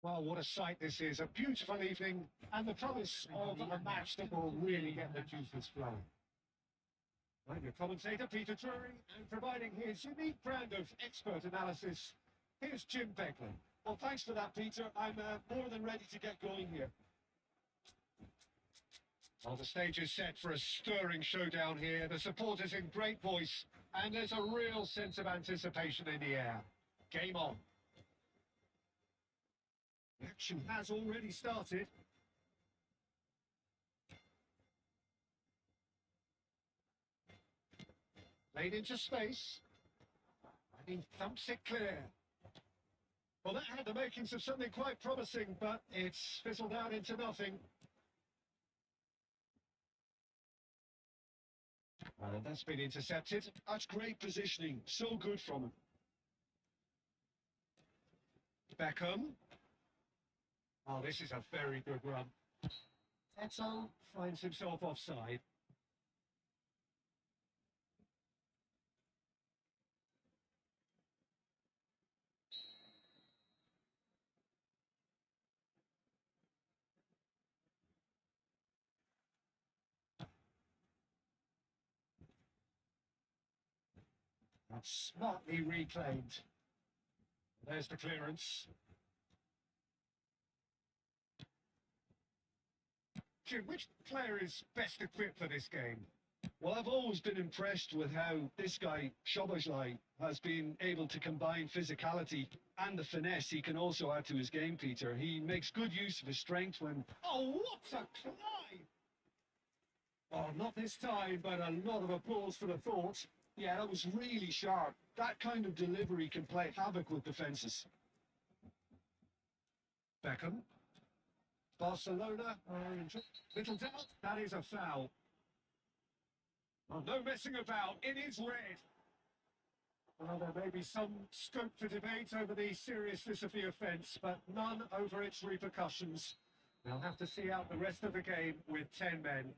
Well, what a sight this is. A beautiful evening and the promise of a match that will really get the juices flowing. I'm your commentator, Peter Drury, and providing his unique brand of expert analysis, here's Jim Beglin. Well, thanks for that, Peter. I'm more than ready to get going here. Well, the stage is set for a stirring showdown here. The supporters in great voice, and there's a real sense of anticipation in the air. Game on. The action has already started. Played into space. And he thumps it clear. Well, that had the makings of something quite promising, but it's fizzled out into nothing. Well, that's been intercepted. That's great positioning. So good from him. Beckham. Oh, this is a very good run. Eto finds himself offside. That's smartly reclaimed. There's the clearance. Jim, which player is best equipped for this game? Well, I've always been impressed with how this guy, Szoboszlai, has been able to combine physicality and the finesse he can also add to his game, Peter. He makes good use of his strength when... Oh, what a climb! Oh, not this time, but a lot of applause for the thought. Yeah, that was really sharp. That kind of delivery can play havoc with defences. Beckham. Barcelona are in little doubt. That is a foul. Oh, no messing about. It is red. Well, there may be some scope for debate over the seriousness of the offence, but none over its repercussions. They'll have to see out the rest of the game with 10 men.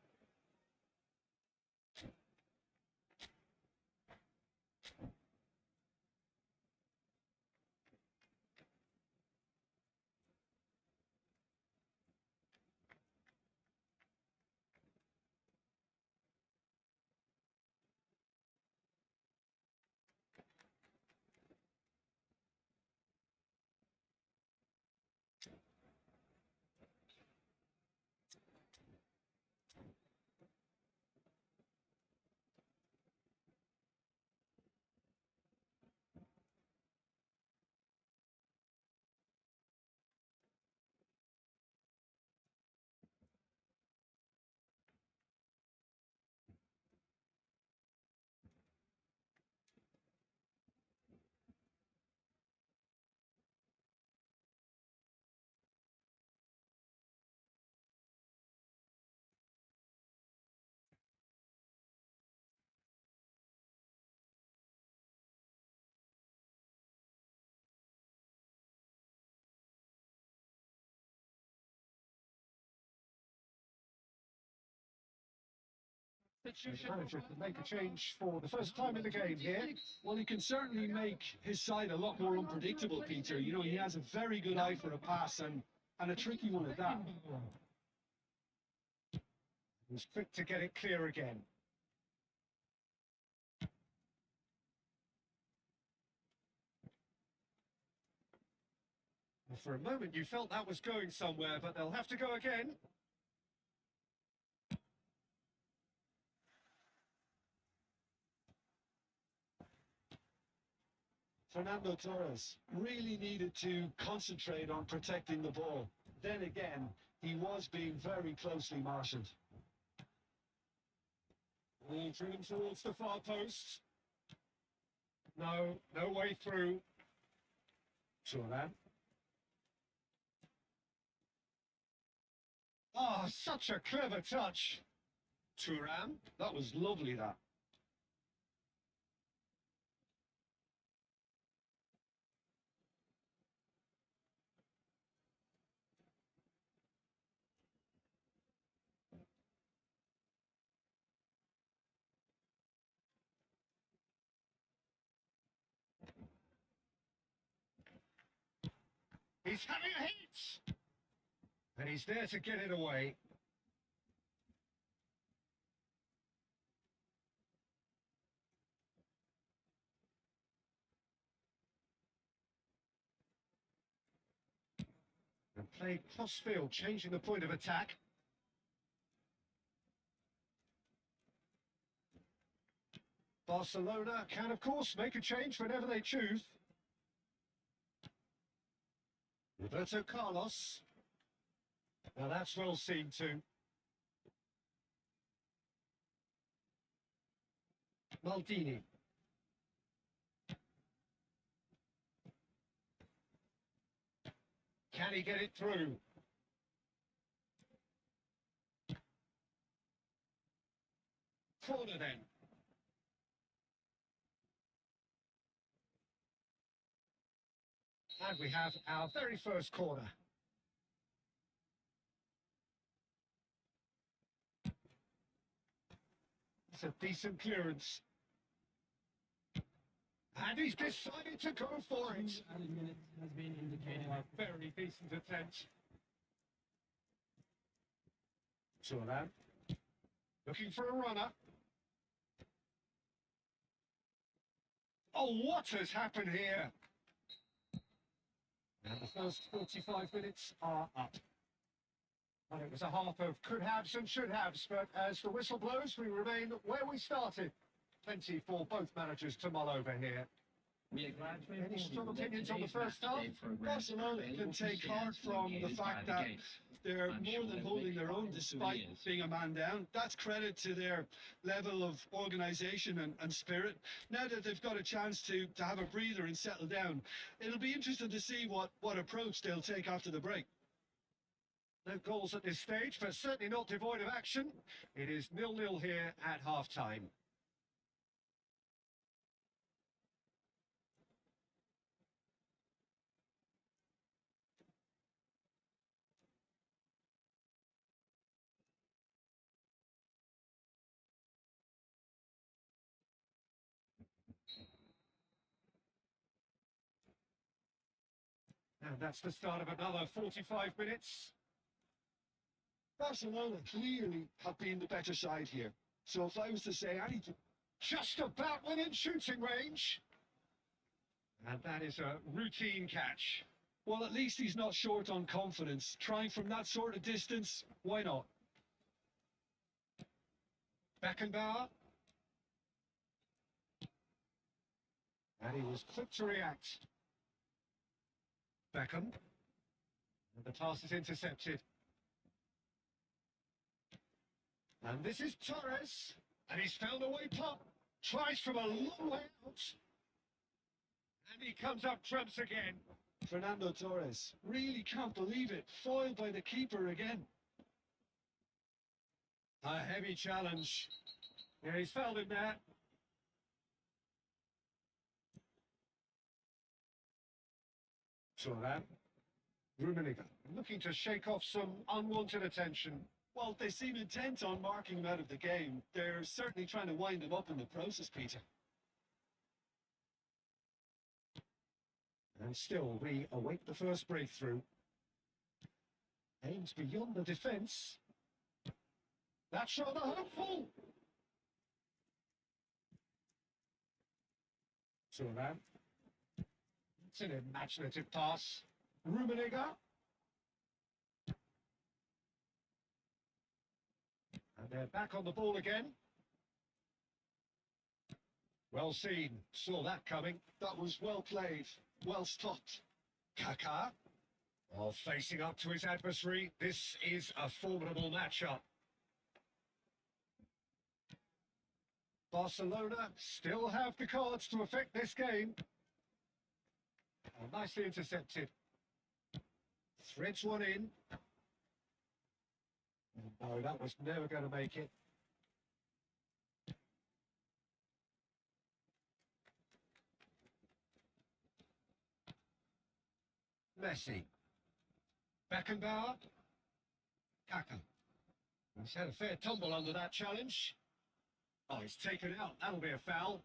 The manager can make a change for the first time in the game here. Well, he can certainly make his side a lot more unpredictable, Peter. You know, he has a very good eye for a pass and a tricky one at that. He's quick to get it clear again. Well, for a moment you felt that was going somewhere, but they'll have to go again. Fernando Torres really needed to concentrate on protecting the ball. Then again, he was being very closely marshalled. Driven towards the far post. No way through. Thuram. Oh, such a clever touch. Thuram. That was lovely, that. He's having a hit! And he's there to get it away. And played cross-field, changing the point of attack. Barcelona can, of course, make a change whenever they choose. Roberto Carlos. Now that's well seen too. Maldini. Can he get it through? Corner then. And we have our very first corner. It's a decent clearance. And he's decided to go for it. Added minute has been indicated. A very decent attempt. Saw that. Looking for a runner. Oh, what has happened here? And the first 45 minutes are up. Well, it was a half of could-haves and should-haves, but as the whistle blows, we remain where we started. Plenty for both managers to mull over here. Any strong opinions on the first half? Barcelona can take heart from the fact that they're more than holding their own despite being a man down. That's credit to their level of organisation and spirit. Now that they've got a chance to have a breather and settle down, it'll be interesting to see what approach they'll take after the break. No goals at this stage, but certainly not devoid of action. It is 0-0 here at half-time. And that's the start of another 45 minutes. Barcelona clearly have been the better side here. So if I was to say anything... Just about within shooting range. And that is a routine catch. Well, at least he's not short on confidence. Trying from that sort of distance, why not? Beckenbauer. And he was quick to react. Beckham. And the pass is intercepted. And this is Torres. And he's found a way pop. Tries from a long way out. And he comes up trumps again. Fernando Torres. Really can't believe it. Foiled by the keeper again. A heavy challenge. Yeah, he's fouled him there. Saw that. Rummenigge looking to shake off some unwanted attention. Well, they seem intent on marking him out of the game. They're certainly trying to wind him up in the process, Peter. And still, we await the first breakthrough. Aims beyond the defence. That's rather hopeful. Saw that. It's an imaginative pass. Rummenigge. And they're back on the ball again. Well seen. Saw that coming. That was well played. Well stopped. Kaká. While facing up to his adversary, this is a formidable matchup. Barcelona still have the cards to affect this game. Oh, nicely intercepted. Threads one in. No, that was never going to make it. Messi. Beckenbauer. Kaká. He's had a fair tumble under that challenge. Oh, he's taken out. That'll be a foul.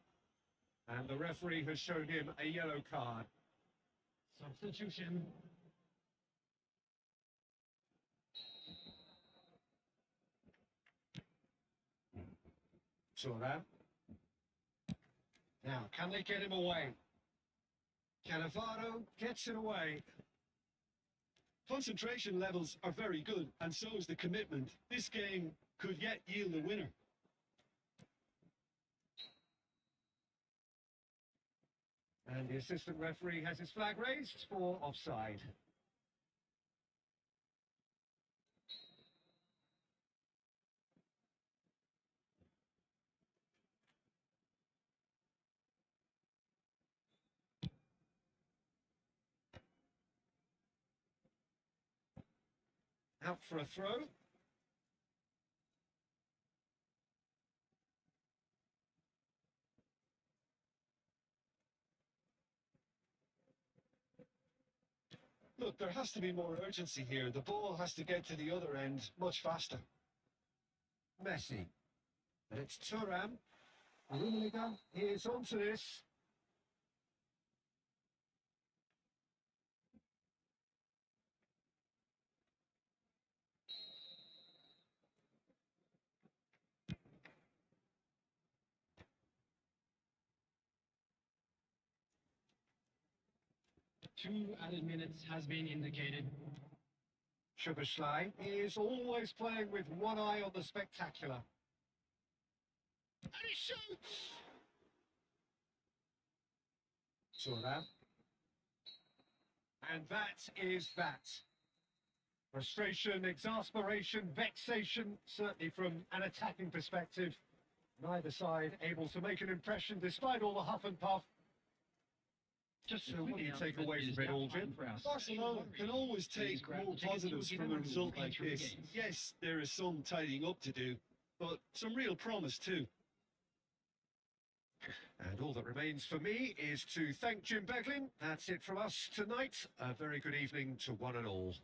And the referee has shown him a yellow card. Substitution. Thuram. Now, can they get him away? Cannavaro gets it away. Concentration levels are very good, and so is the commitment. This game could yet yield a winner. And the assistant referee has his flag raised for offside. Out for a throw. Look, there has to be more urgency here. The ball has to get to the other end much faster. Messi. And it's Thuram. Rummenigge is onto this. Two added minutes has been indicated. Szoboszlai is always playing with one eye on the spectacular. And he shoots! Thuram. And that is that. Frustration, exasperation, vexation, certainly from an attacking perspective. Neither side able to make an impression despite all the huff and puff. Just So what do you take away from it all, Jim? Barcelona can always take more positives from a result like this. Yes, there is some tidying up to do, but some real promise too. And all that remains for me is to thank Jim Beglin. That's it from us tonight. A very good evening to one and all.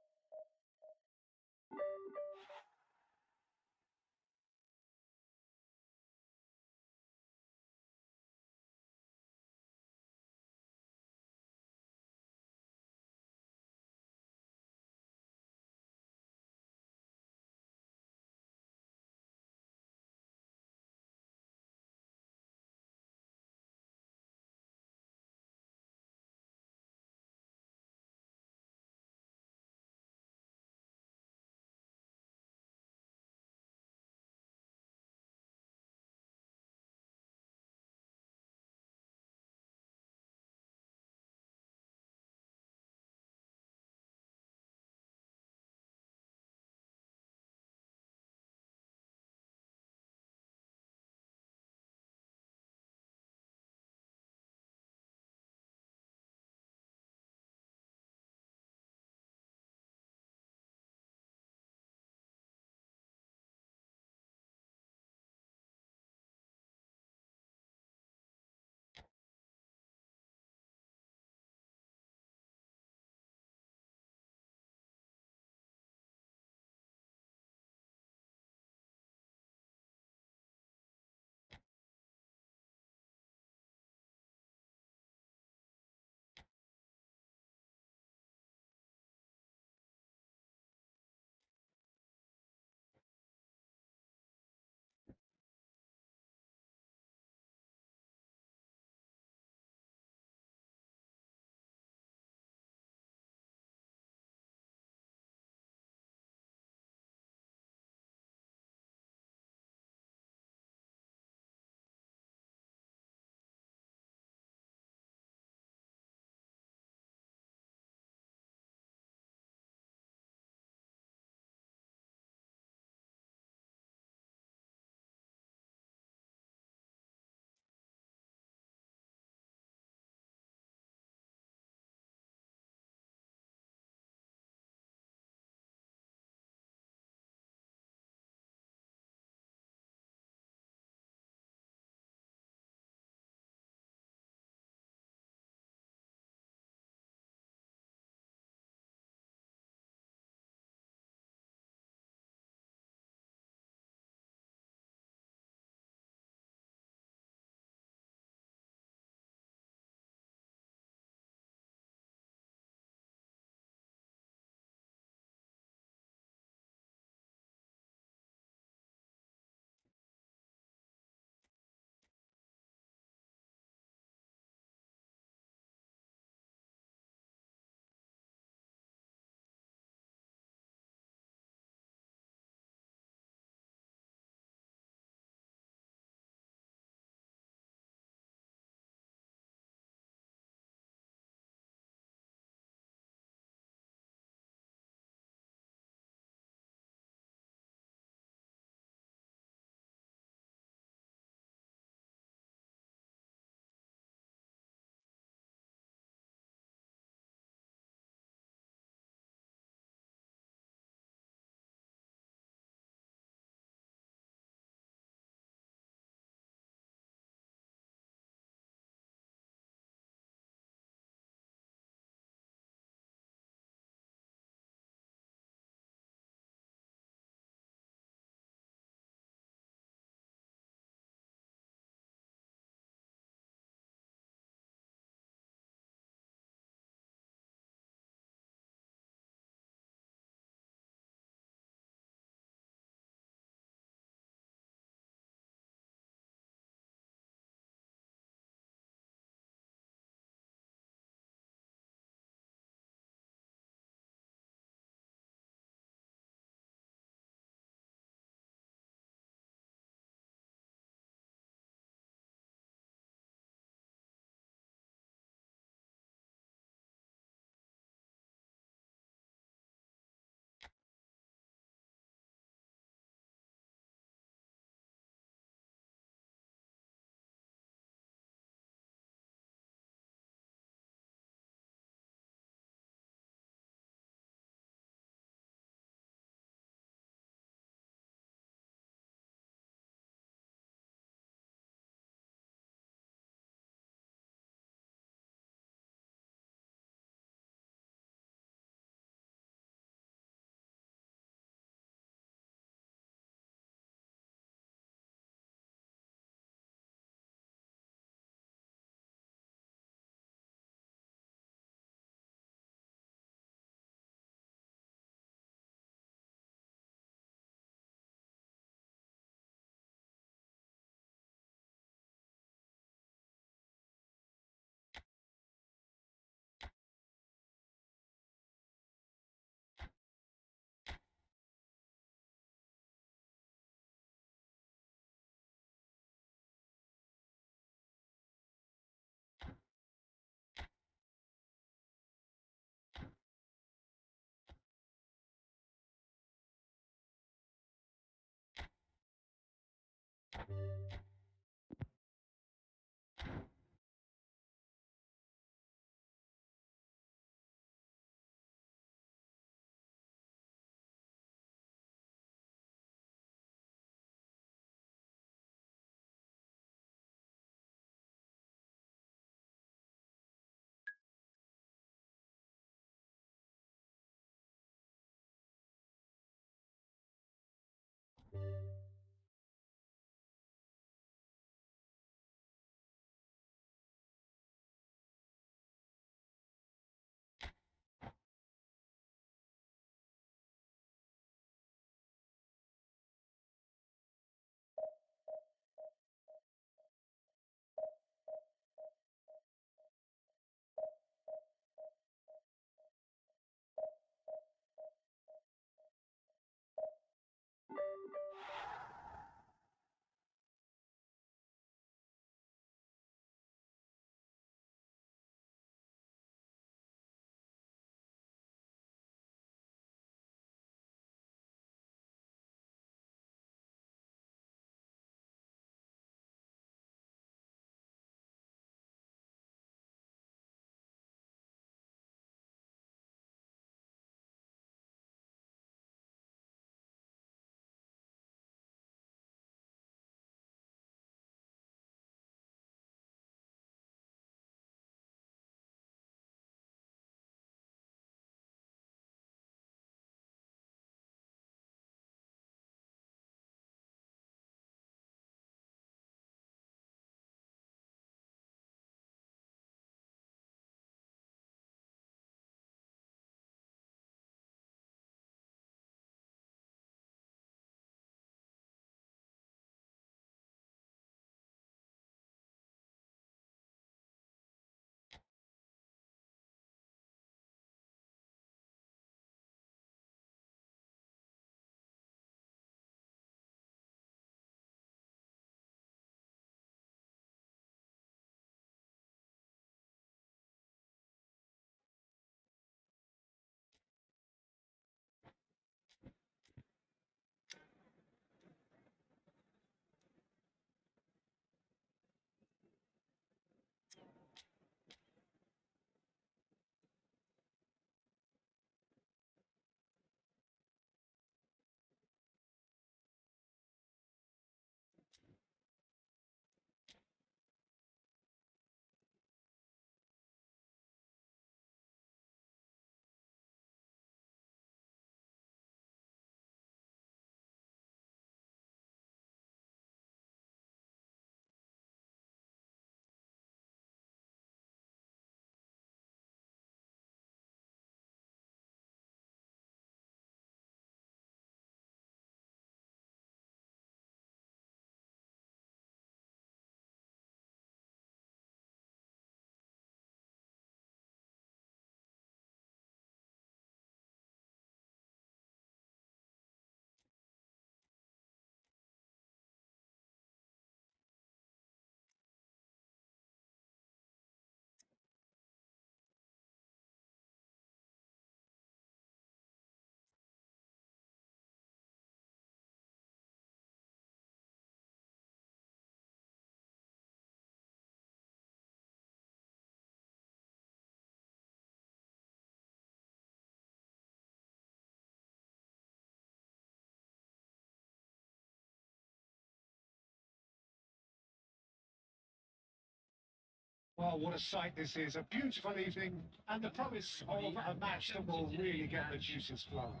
Well, what a sight this is. A beautiful evening and the promise of a match that will really get the juices flowing.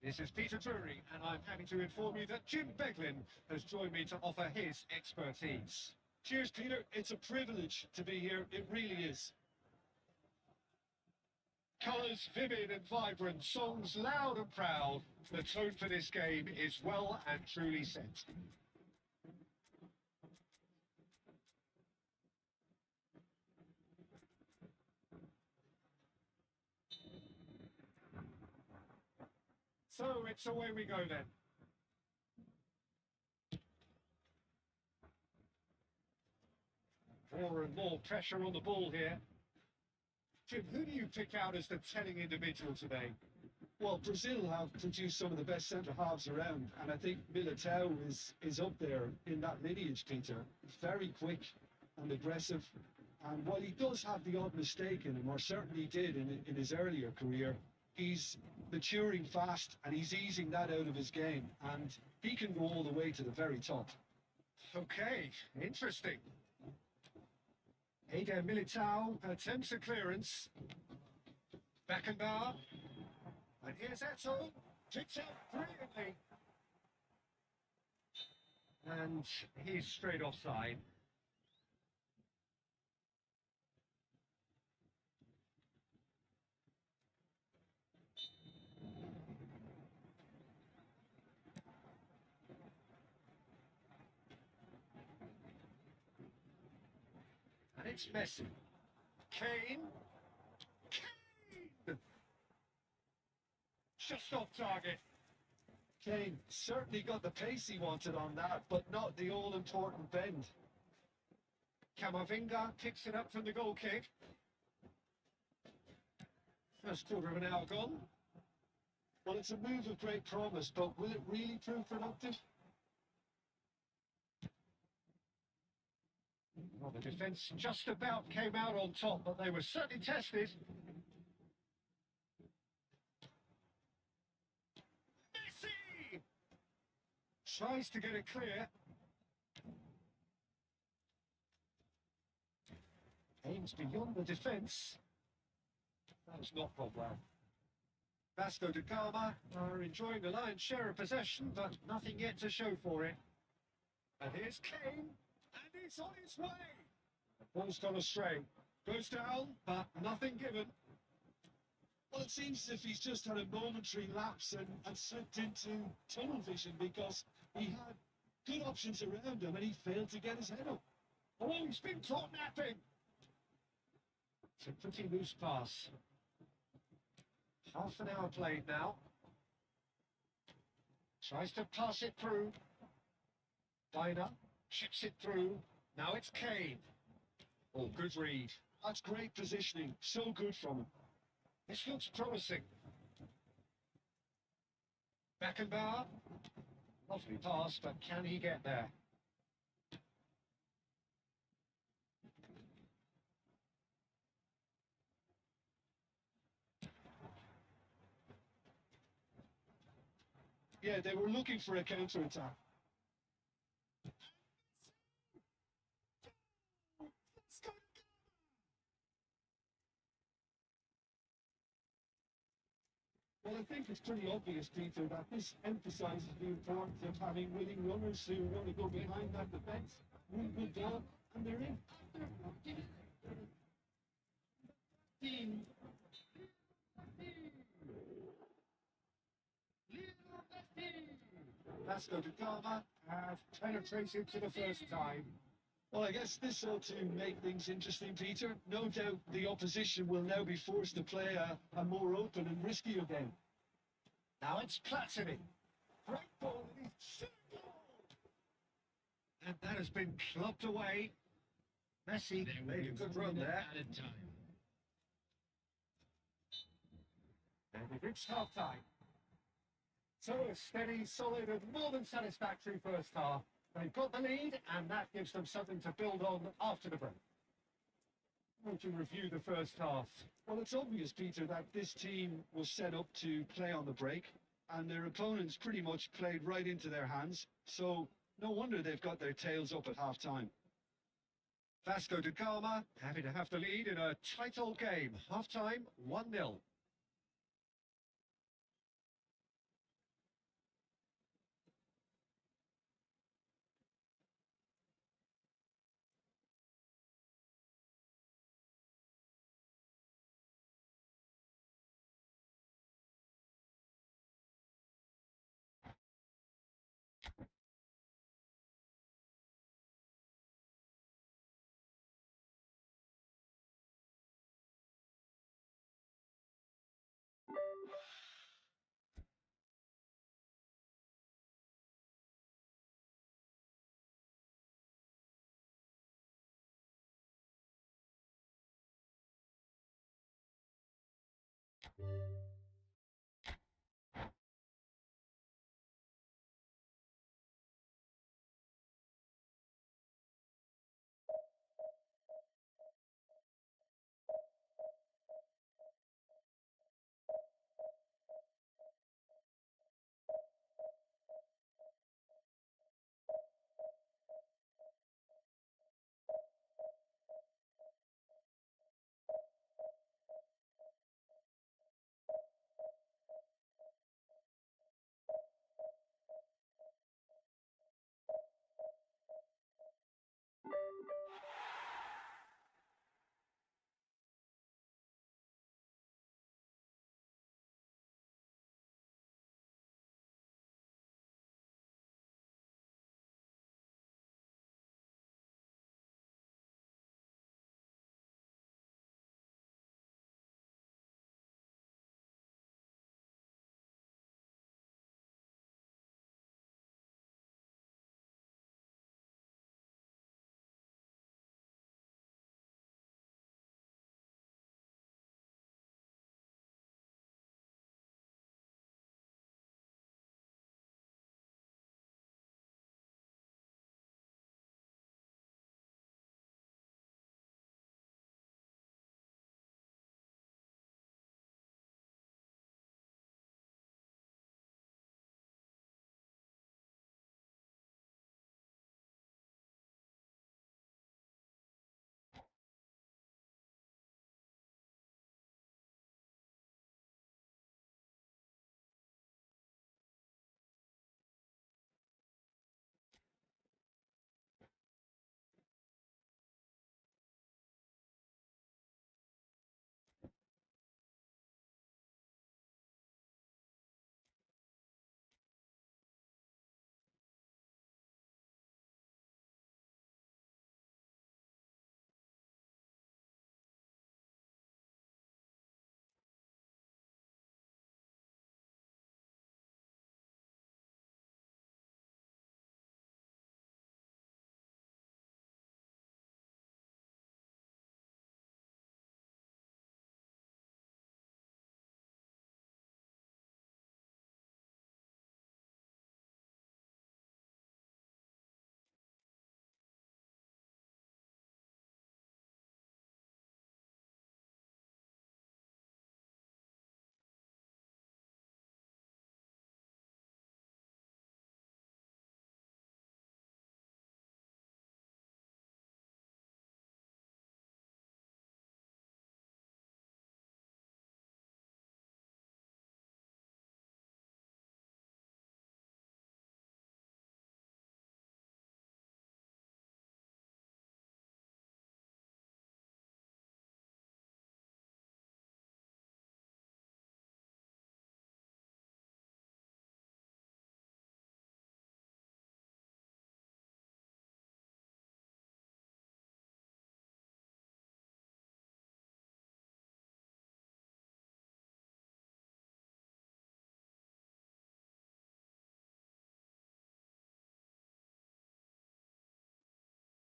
This is Peter Drury, and I'm happy to inform you that Jim Beglin has joined me to offer his expertise. Cheers, Peter. It's a privilege to be here. It really is. Colours vivid and vibrant, songs loud and proud. The tone for this game is well and truly set. So it's away we go then. More and more pressure on the ball here. Jim, who do you pick out as the telling individual today? Well, Brazil have produced some of the best centre halves around, and I think Militao is up there in that lineage, Peter. He's very quick and aggressive, and while he does have the odd mistake in him, or certainly did in his earlier career, he's maturing fast and he's easing that out of his game, and he can go all the way to the very top. Okay, interesting. Eder Militao attempts a clearance. Beckenbauer. And here's Eto'o. Picks out brilliantly. And he's straight offside. And it's Messi. Kane. Kane! Just off target. Kane certainly got the pace he wanted on that, but not the all-important bend. Camavinga kicks it up from the goal kick. First quarter of an hour gone. Well, it's a move of great promise, but will it really prove productive? Well, the defence just about came out on top, but they were certainly tested. Messi! Tries to get it clear. Aims beyond the defence. That's not well. Vasco da Gama are enjoying the lion's share of possession, but nothing yet to show for it. And here's Kane, and it's on its way. The ball's gone astray. Goes down, but nothing given. Well, it seems as if he's just had a momentary lapse and slipped into tunnel vision, because he had good options around him and he failed to get his head up. Oh, he's been caught napping. It's a pretty loose pass. Half an hour played now. Tries to pass it through. Diner chips it through. Now it's Kane. Oh, good read. That's great positioning. So good from him. This looks promising. Beckenbauer. Lovely pass, but can he get there? Yeah, they were looking for a counter-attack. Well, I think it's pretty obvious, Peter, that this emphasises the importance of having winning runners who want to go behind that defence, move it down, and they're in. Vasco da Gama have penetrated for the first time. Well, I guess this ought to make things interesting, Peter. No doubt the opposition will now be forced to play a more open and riskier game. Now it's Platini. Great ball, and he's and that has been clubbed away. Messi made a good run there. Added time. And we've reached half-time. So a steady, solid and more than satisfactory first half. They've got the lead, and that gives them something to build on after the break. Would you review the first half? Well, it's obvious, Peter, that this team was set up to play on the break, and their opponents pretty much played right into their hands, so no wonder they've got their tails up at half-time. Vasco da Gama happy to have the lead in a tight old game. Half-time, 1-0.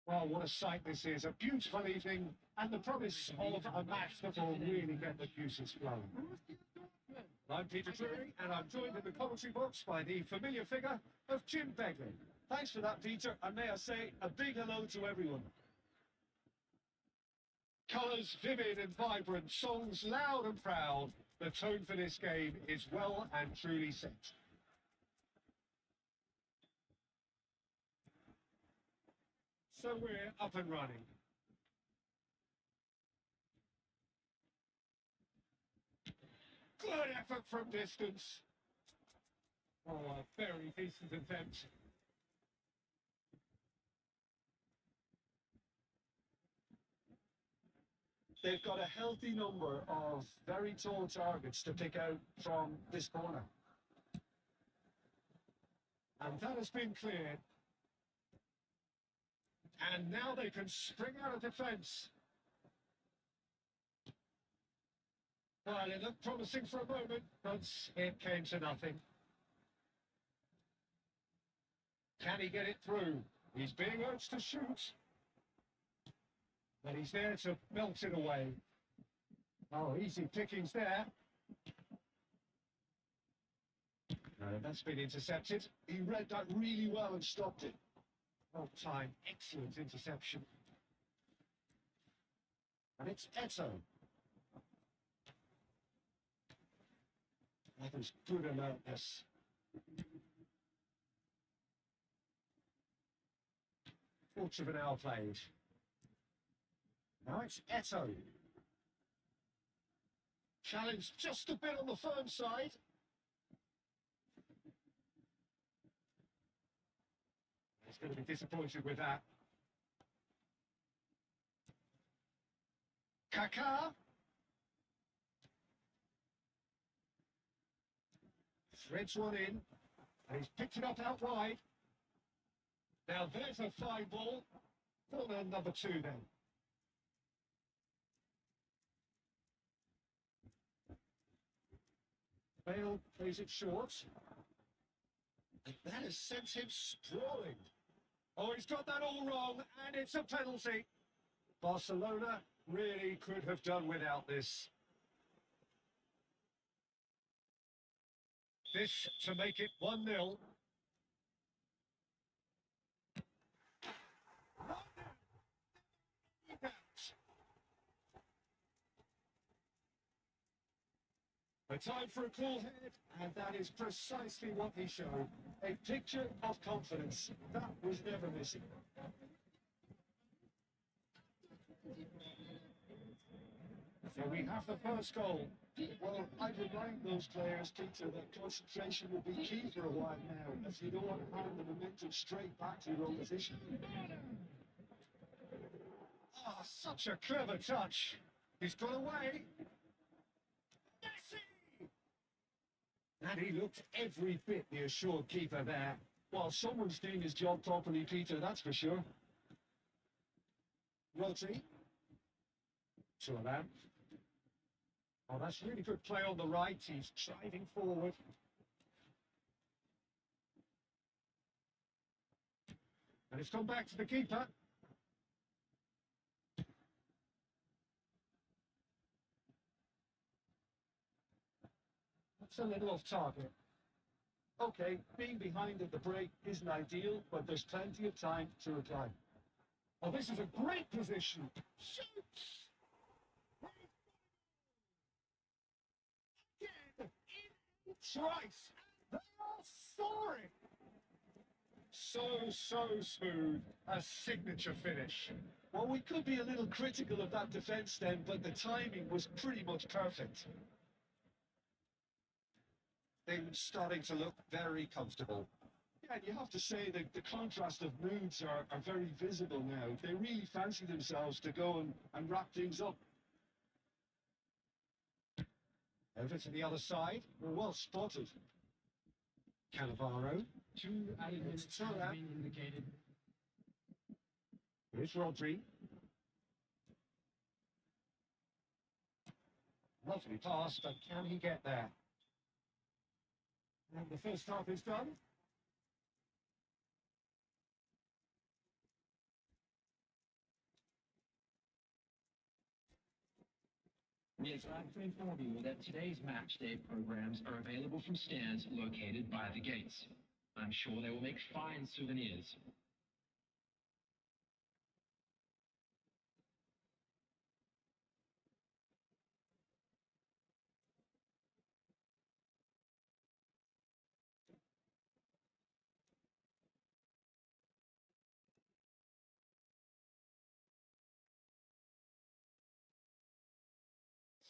Well, what a sight this is. A beautiful evening and the promise of a match that will really get the juices flowing. I'm Peter Drury, and I'm joined in the commentary box by the familiar figure of Jim Begley. Thanks for that, Peter, and may I say a big hello to everyone. Colours vivid and vibrant, songs loud and proud. The tone for this game is well and truly set. So we're up and running. Good effort from distance. Oh, a very decent attempt. They've got a healthy number of very tall targets to pick out from this corner. And that has been cleared. And now they can spring out of defence. Well, it looked promising for a moment, but it came to nothing. Can he get it through? He's being urged to shoot. But he's there to melt it away. Oh, easy pickings there. No, that's been intercepted. He read that really well and stopped it. Well timed, excellent interception. And it's Eto. That was good alertness. Full Trivenel played. Now it's Eto. Challenge just a bit on the firm side. He's going to be disappointed with that. Kaká. Threads one in. And he's picked it up out wide. Now there's a fine ball. Corner number 2 then. Bale plays it short. And that has sent him sprawling. Oh, he's got that all wrong, and it's a penalty. Barcelona really could have done without this. This to make it 1-0. A time for a cool head, and that is precisely what he showed. A picture of confidence. That was never missing. So we have the first goal. Well, I'd remind those players, Peter, that concentration will be key for a while now, as you don't want to hand the momentum straight back to your own position. Ah, such a clever touch. He's got away. Messi! And he looked every bit the assured keeper there. Well, someone's doing his job properly, Peter, that's for sure. Rodri. Turan. Oh, that's really good play on the right. He's driving forward. And it's gone back to the keeper. That's a little off target. Okay, being behind at the break isn't ideal, but there's plenty of time to reply. Oh, this is a great position. Shoots! Again, in twice. They are soaring. So smooth. A signature finish. Well, we could be a little critical of that defence then, but the timing was pretty much perfect. Things starting to look very comfortable. Yeah, and you have to say that the contrast of moods are very visible now. They really fancy themselves to go and wrap things up. Over to the other side. Well spotted. Cannavaro. 2 added minutes has been indicated. Here's Rodri. Lovely pass, but can he get there? And the first half is done. We are glad to inform you that today's match day programs are available from stands located by the gates. I'm sure they will make fine souvenirs.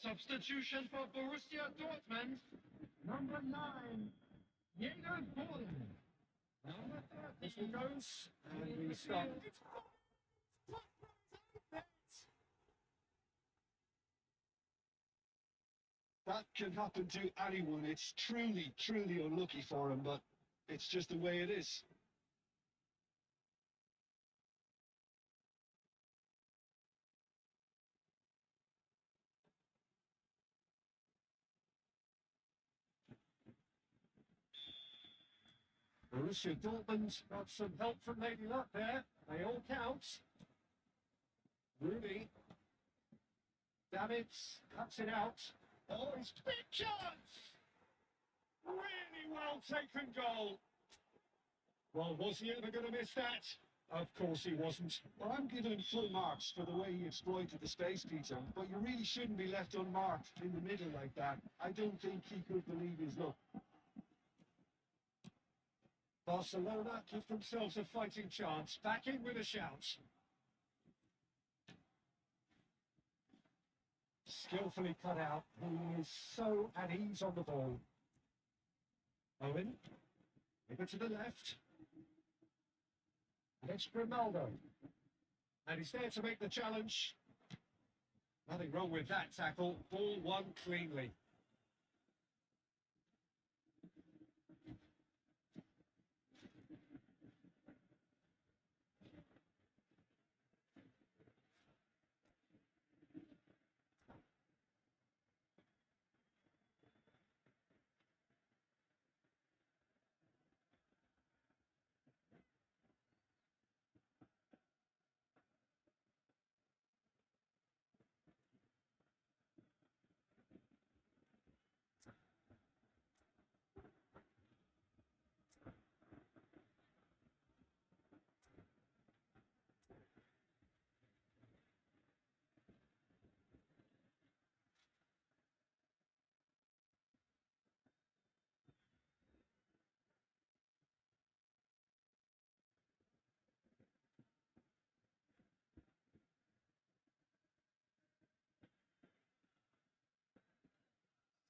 Substitution for Borussia Dortmund, number 9, Lionel Messi. Number 30. This one goes, and we start. That can happen to anyone. It's truly, truly unlucky for him, but it's just the way it is. Borussia Dortmund got some help from Lady Luck there. They all count. Rooney. Davids cuts it out. Oh, it's big chance! Really well taken goal. Well, was he ever going to miss that? Of course he wasn't. Well, I'm giving him full marks for the way he exploited the space, Peter, but you really shouldn't be left unmarked in the middle like that. I don't think he could believe his luck. Barcelona give themselves a fighting chance. Back in with a shout. Skillfully cut out. He is so at ease on the ball. Owen. Give it to the left. And it's Grimaldo. And he's there to make the challenge. Nothing wrong with that tackle. Ball won cleanly.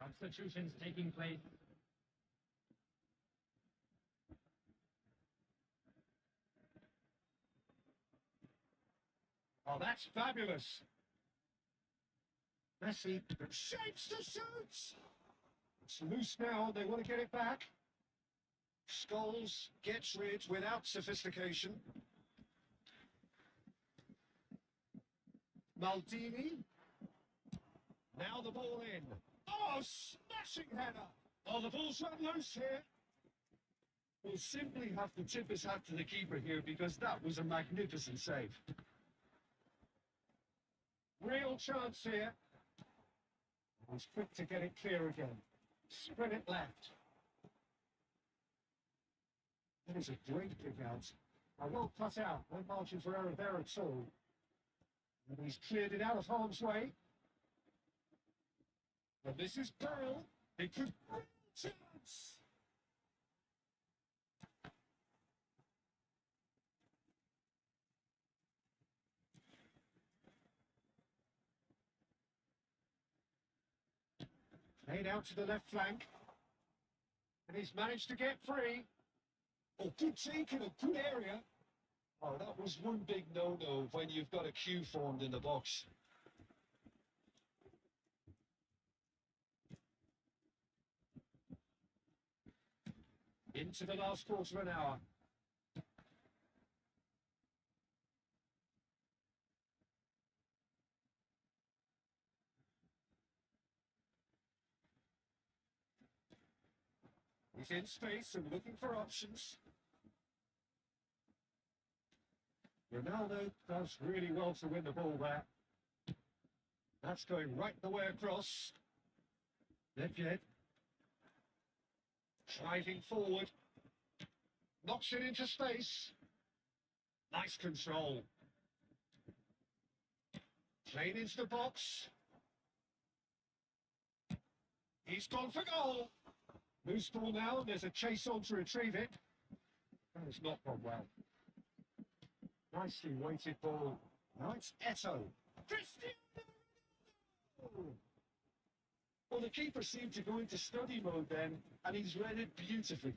Substitutions taking place. Oh, that's fabulous. Messi shapes to shoot. It's loose now. They want to get it back. Scholes gets rid without sophistication. Maldini. Now the ball in. Oh, smashing header. Oh, the ball's run loose here. We'll simply have to tip his hat to the keeper here because that was a magnificent save. Real chance here. He's quick to get it clear again. Spread it left. That is a great kick out. A well cut out. No margin for error there at all. And he's cleared it out of harm's way. And this is Pearl. It could be a chance. Played out to the left flank. And he's managed to get free. Oh, good take in a good area. Oh, that was one big no-no when you've got a queue formed in the box. Into the last quarter of an hour. He's in space and looking for options. Ronaldo does really well to win the ball there. That's going right the way across. Nedved. Driving forward. Knocks it into space. Nice control. Playing into the box. He's gone for goal. Loose ball now, and there's a chase on to retrieve it. That has not gone well. Nicely weighted ball. Now it's Eto. Cristiano! Well, the keeper seemed to go into study mode then, and he's read it beautifully.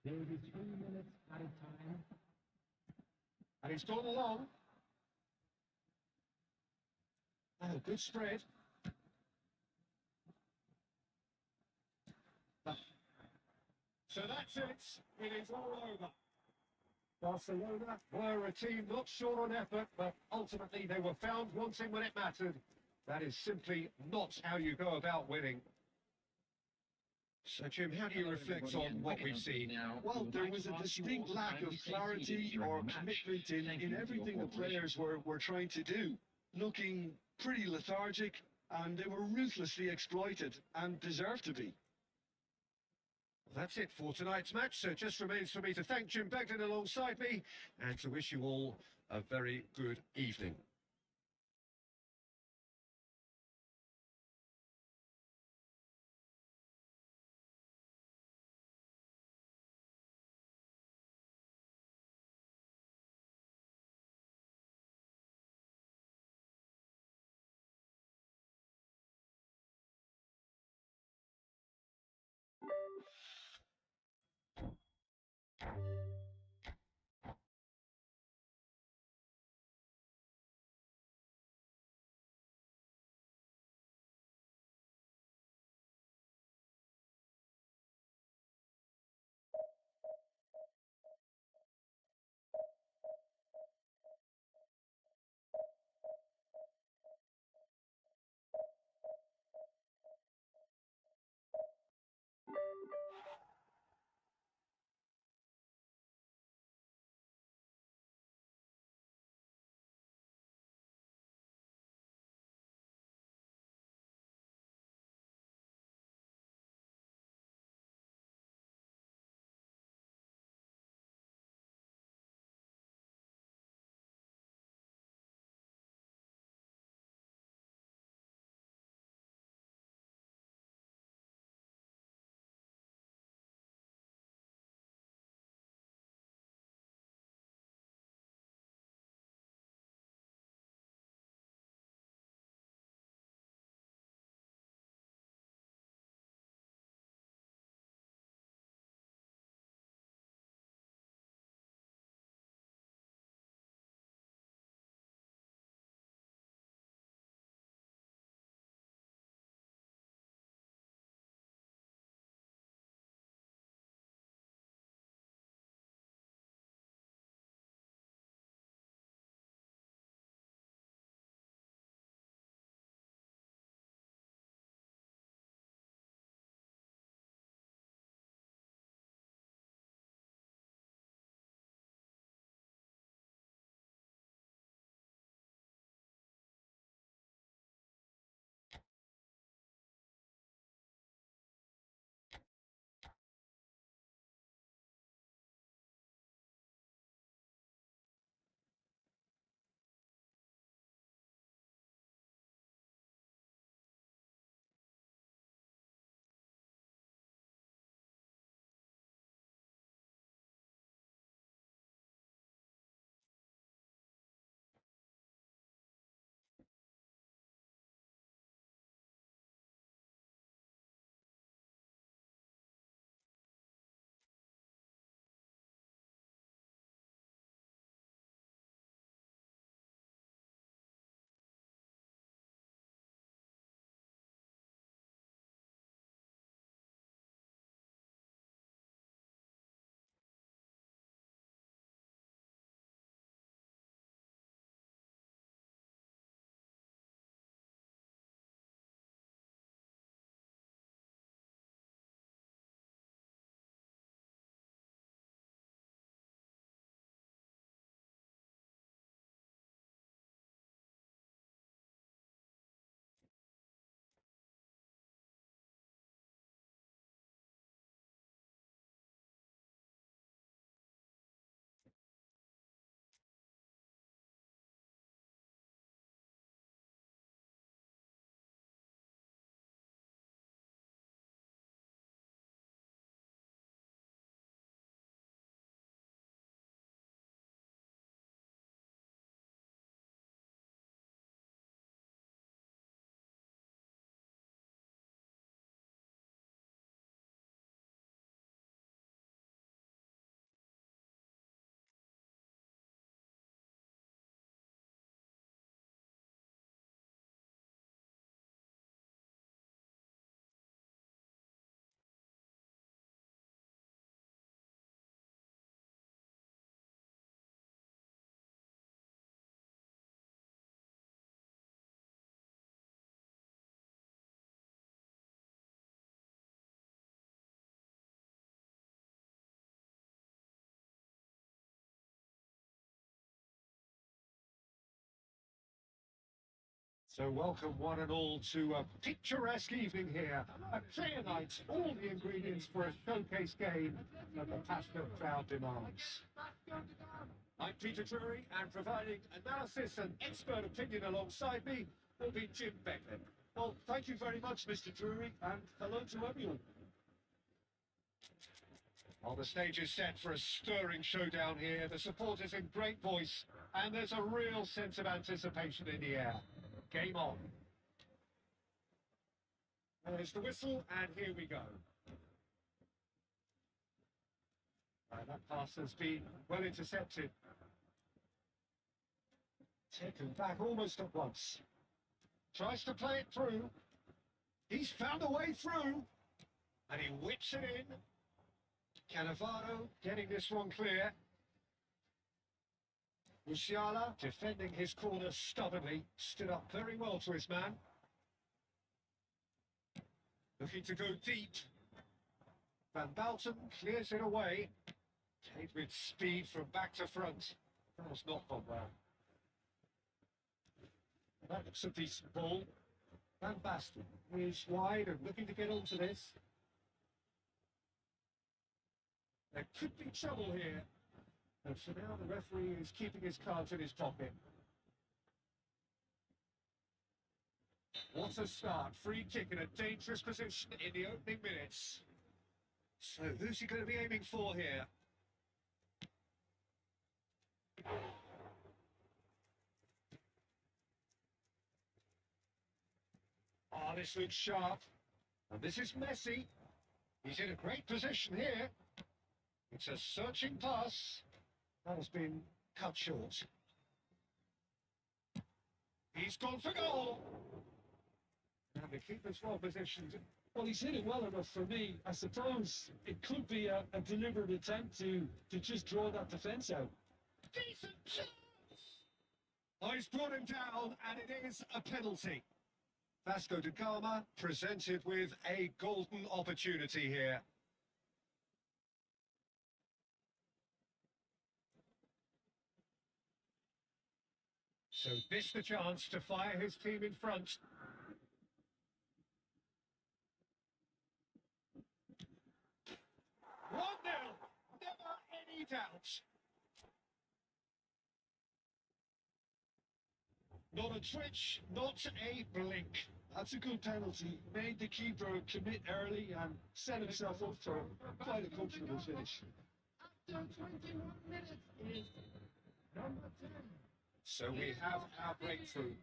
There will be 3 minutes added time. And he's gone along. Oh, good spread. So that's it. It is all over. Barcelona were a team not short on effort, but ultimately they were found wanting when it mattered. That is simply not how you go about winning. So, Jim, how do you reflect on what we've seen? Well, there was a distinct lack of clarity or commitment in everything the players were trying to do. Looking pretty lethargic, and they were ruthlessly exploited, and deserved to be. That's it for tonight's match, so it just remains for me to thank Jim Begden alongside me and to wish you all a very good evening. So welcome one and all to a picturesque evening here. A clear night, all the ingredients for a showcase game that the passionate crowd demands. I'm Peter Drury, and providing analysis and expert opinion alongside me will be Jim Beckley. Well, thank you very much, Mr. Drury, and hello to everyone. Well, the stage is set for a stirring showdown here. The supporters in great voice, and there's a real sense of anticipation in the air. Game on. There's the whistle, and here we go. That pass has been well intercepted. Taken back almost at once. Tries to play it through. He's found a way through, and he whips it in. Cannavaro getting this one clear. Musiala defending his corner stubbornly, stood up very well to his man. Looking to go deep. Van Bouten clears it away. Played with speed from back to front. That's not gone well. That looks a decent ball. Van Basten is wide and looking to get onto this. There could be trouble here. And so now the referee is keeping his cards in his pocket. What a start. Free kick in a dangerous position in the opening minutes. So who's he going to be aiming for here? Oh, this looks sharp. And this is Messi. He's in a great position here. It's a searching pass. That has been cut short. He's gone for goal. And the keeper's well positioned. Well, he's hit it well enough for me. I suppose it could be a deliberate attempt to just draw that defence out. Decent chance! Oh, he's brought him down, and it is a penalty. Vasco da Gama presented with a golden opportunity here. So missed the chance to fire his team in front. One nil, never any doubt. Not a twitch, not a blink. That's a good penalty. Made the keeper commit early and set himself up for quite a comfortable finish. After 21 minutes is number 10. So we have our breakthrough.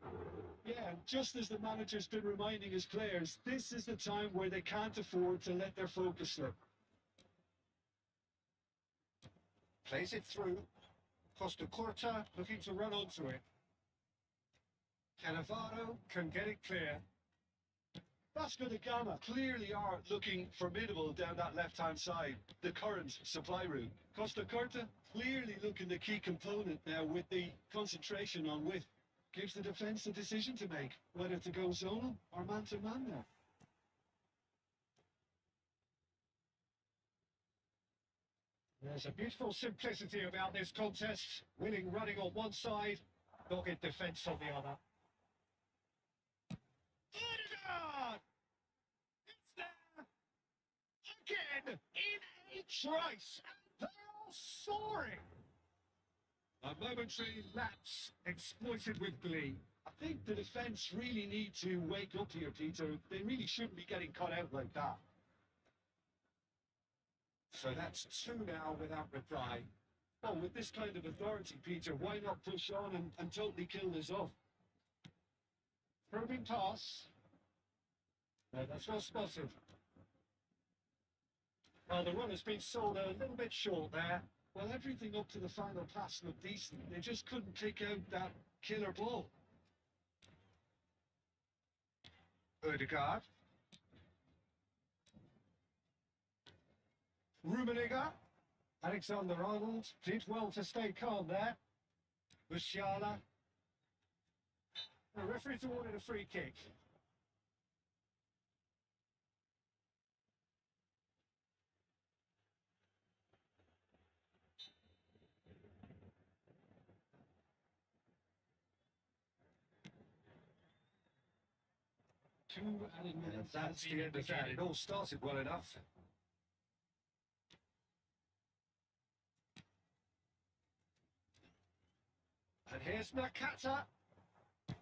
Yeah, and just as the manager's been reminding his players, this is the time where they can't afford to let their focus slip. Plays it through. Costa Curta looking to run onto it. Cannavaro can get it clear. Vasco da Gama clearly are looking formidable down that left-hand side, the current supply route. Costa Curta clearly looking the key component now with the concentration on width. Gives the defence a decision to make, whether to go zonal or man-to-man now. There's a beautiful simplicity about this contest. Winning running on one side, dogged defence on the other. Odegaard! It's there! Again! In a trice! And they are soaring! A momentary lapse exploited with glee. I think the defence really need to wake up here, Peter. They really shouldn't be getting cut out like that. So that's two now without reply. Well, with this kind of authority, Peter, why not push on and totally kill this off? Probing pass. No, that's well spotted. Well, the run has been sold a little bit short there. Well, everything up to the final pass looked decent. They just couldn't pick out that killer ball. Odegaard. Rummenigge. Alexander-Arnold did well to stay calm there. Musiala. The referee's awarded a free kick. 2 added And minutes. that's have the been end of that. It indicated. all started well enough. And here's Nakata.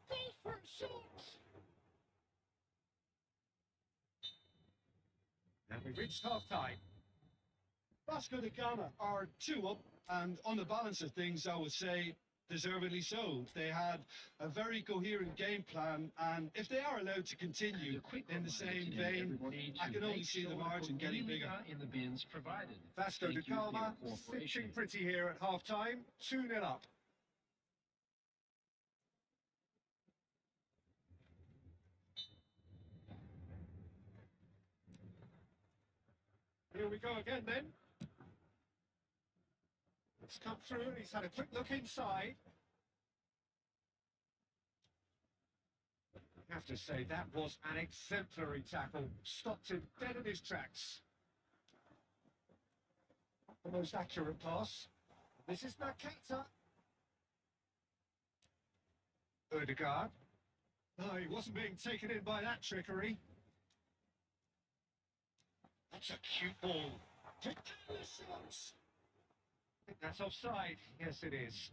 Goes for a shot. And we've reached half-time. Vasco da Gama are 2 up, and on the balance of things, I would say deservedly so. They had a very coherent game plan, and if they are allowed to continue And a quick in the reminder same today, vein, everybody, I to can only make see the sure to margin put getting any bigger. liquor in the bins provided. Vasco da Thank you for your Gama cooperation. sitting pretty here at half-time. 2-0 up. Here we go again then. It's come through and he's had a quick look inside. I have to say that was an exemplary tackle. Stopped him dead in his tracks. The most accurate pass. This is Nakata. Odegaard. Oh, he wasn't being taken in by that trickery. That's a cute ball. Take down the shots. I think that's offside. Yes, it is.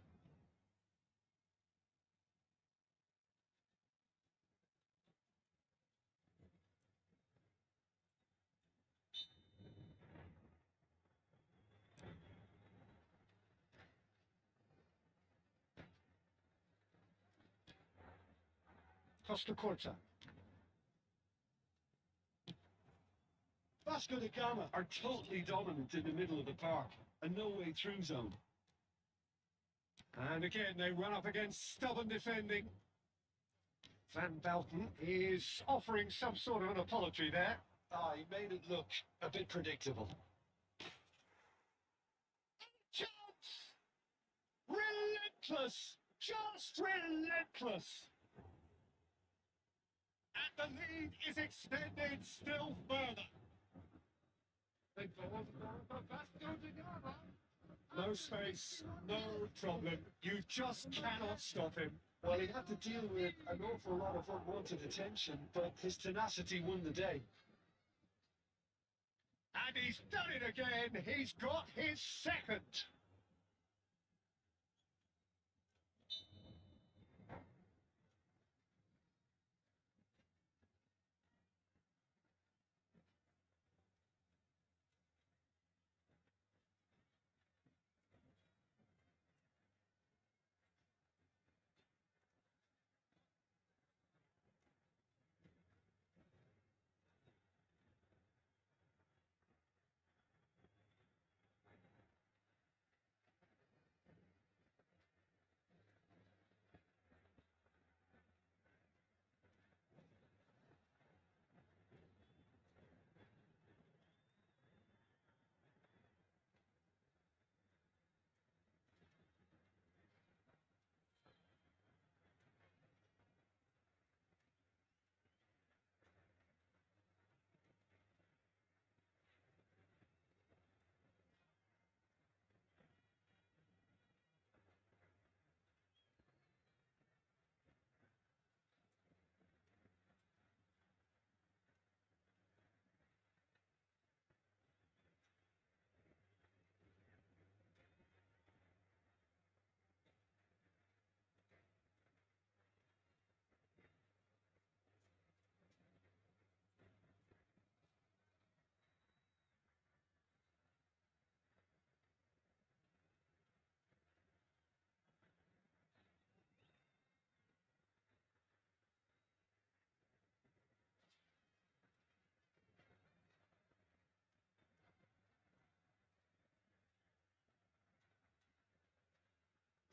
Costa Corta. Vasco da Gama are totally dominant in the middle of the park, a no-way through zone. And again, they run up against stubborn defending. Van Belten is offering some sort of an apology there. Ah, he made it look a bit predictable. Chance! Relentless! Just relentless! And the lead is extended still further. The goal for Vasco da Gama. No space, no problem. You just cannot stop him. Well, he had to deal with an awful lot of unwanted attention, but his tenacity won the day. And he's done it again. He's got his second.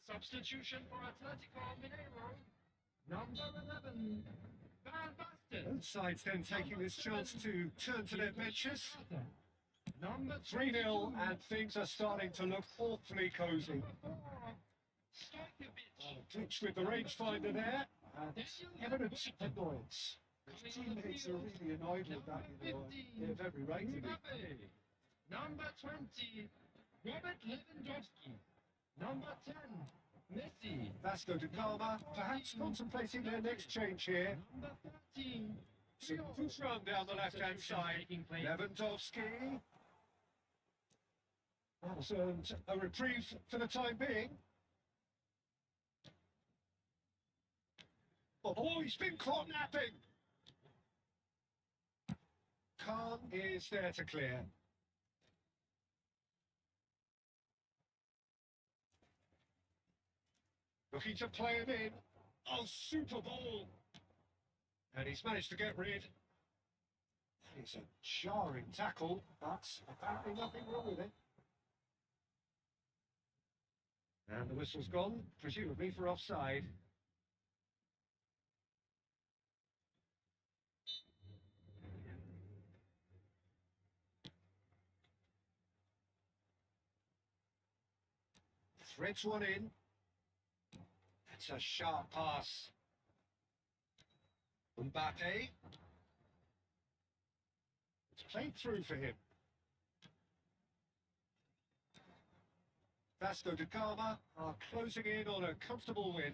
Substitution for Atletico Mineiro. Number 11, Van Basten. Both sides then taking this chance to turn to their benches. Number 3-0 and things are starting to look awfully cosy. Number 4, Stojkovic. Glitch with the rangefinder there. And evident annoyance. His teammates are really annoyed with that, you know. They have every right to be. Mbappe. Number 20, Robert Lewandowski. Number 10, Messi. Vasco da Gama perhaps contemplating their next change here. Number 13, Some push run down the left-hand side. Taking place. Lewandowski. That's earned a reprieve for the time being. Oh, he's been caught napping. Khan is there to clear. Looking to play him in. Oh, super ball. And he's managed to get rid. It's a jarring tackle, but apparently nothing wrong with it. And the whistle's gone, presumably for offside. Threads one in. It's a sharp pass. Mbappe. It's played through for him. Vasco da Gama are closing in on a comfortable win.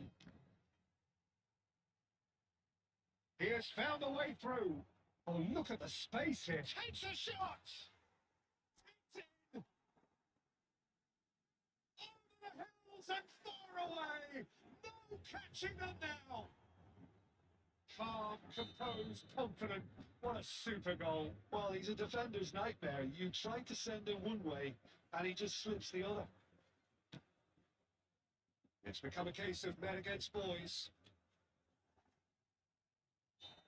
He has found a way through. Oh, look at the space here. Takes a shot. It's in. Over the hills and far away. No catching them now. Calm, composed, confident. What a super goal. Well, he's a defender's nightmare. You try to send him one way, and he just slips the other. It's become a case of men against boys.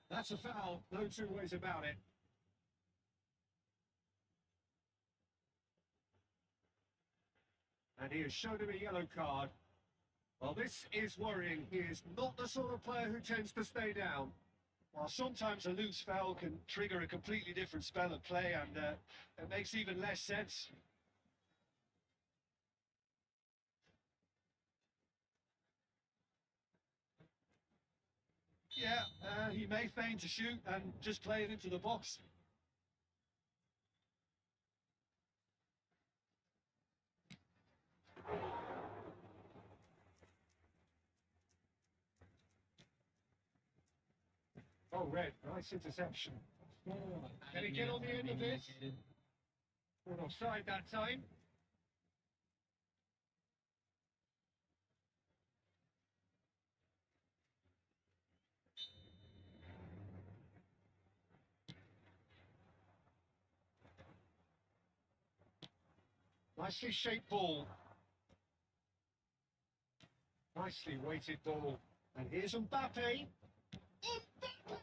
That's a foul, no two ways about it. And he has shown him a yellow card. Well, this is worrying. He is not the sort of player who tends to stay down. Well, sometimes a loose foul can trigger a completely different spell of play, and it makes even less sense. Yeah, he may feign to shoot and just play it into the box. Oh, red, nice interception. Can he get on the end of this? Not offside that time. Nicely shaped ball. Nicely weighted ball. And here's Mbappe. Mbappe!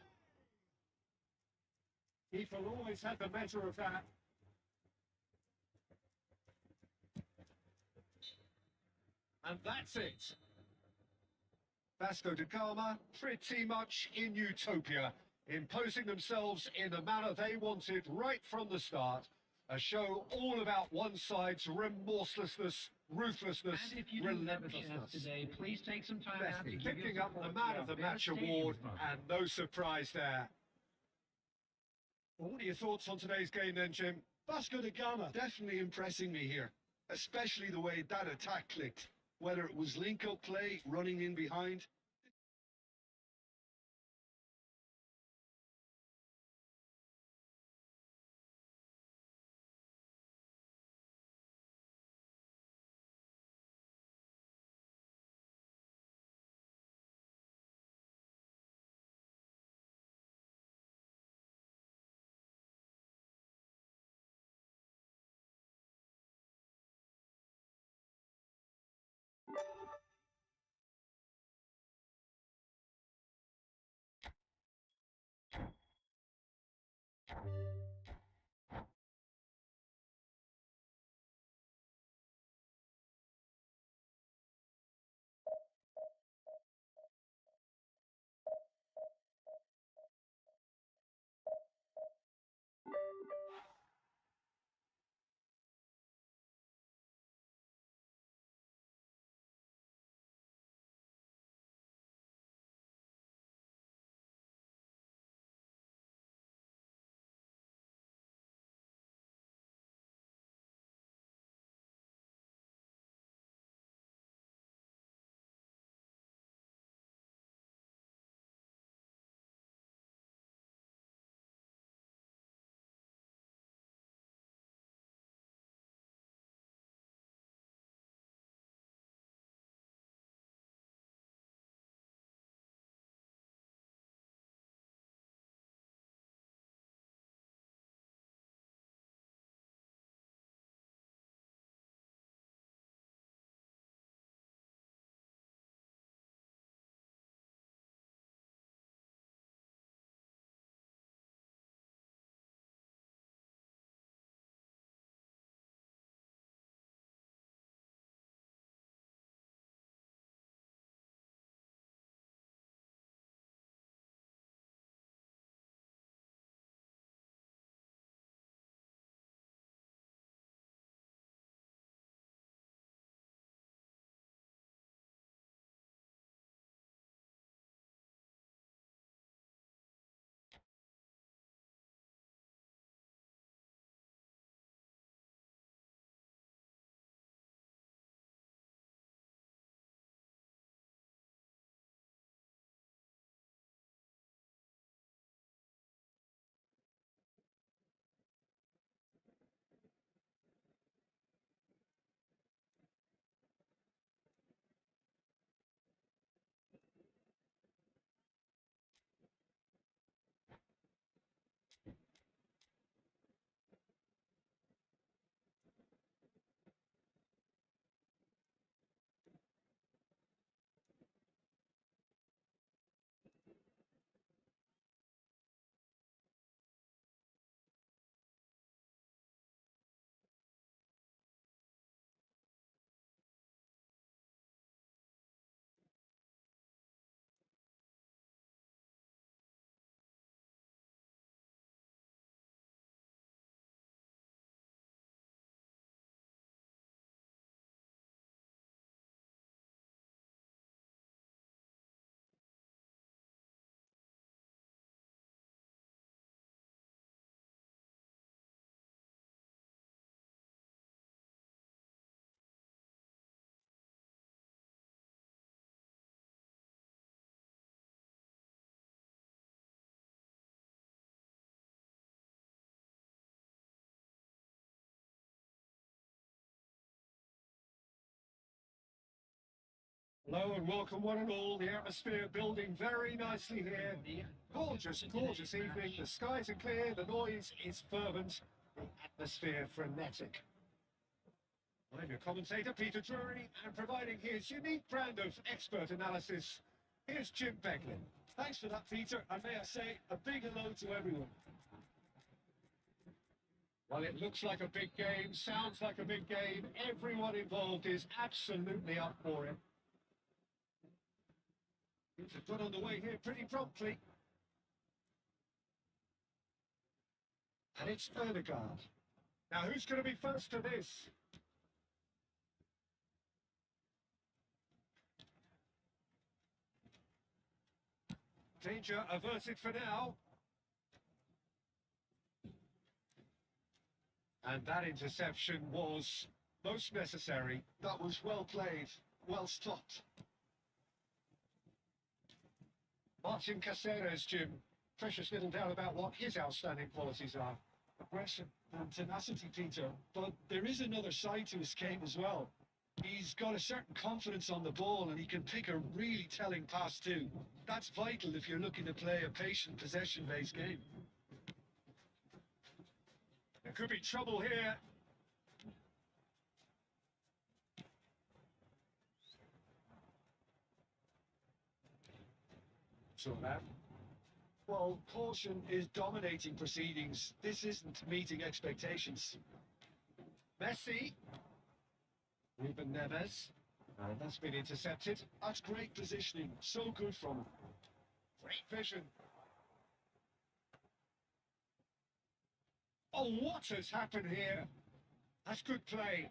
Keeper always had the measure of that. And that's it. Vasco da Gama pretty much in utopia, imposing themselves in the manner they wanted right from the start. A show all about one side's remorselessness, ruthlessness, And if you didn't have a chance relentlessness. today, please take some time out to give Picking your up the support Man to of the our Match Bears award, Stadium and no surprise there. Well, what are your thoughts on today's game then, Jim? Vasco da Gama definitely impressing me here, especially the way that attack clicked. Whether it was link-up play, running in behind, Hello and welcome one and all. The atmosphere building very nicely here. Gorgeous, gorgeous evening. The skies are clear, the noise is fervent, the atmosphere frenetic. I'm your commentator, Peter Drury, and providing his unique brand of expert analysis, here's Jim Beglin. Thanks for that, Peter, and may I say a big hello to everyone. Well, it looks like a big game, sounds like a big game. Everyone involved is absolutely up for it. Things have got on the way here pretty promptly. And it's Erdegaard. Now, who's going to be first to this? Danger averted for now. And that interception was most necessary. That was well played, well stopped. Martin Caceres, Jim. Precious little doubt about what his outstanding qualities are. Aggression and tenacity, Peter. But there is another side to his game as well. He's got a certain confidence on the ball and he can pick a really telling pass too. That's vital if you're looking to play a patient, possession-based game. There could be trouble here. So that. Well, caution is dominating proceedings. This isn't meeting expectations. Messi. Ruben Neves. And that's been intercepted. That's great positioning. So good from him. Great vision. Oh, what has happened here? That's good play.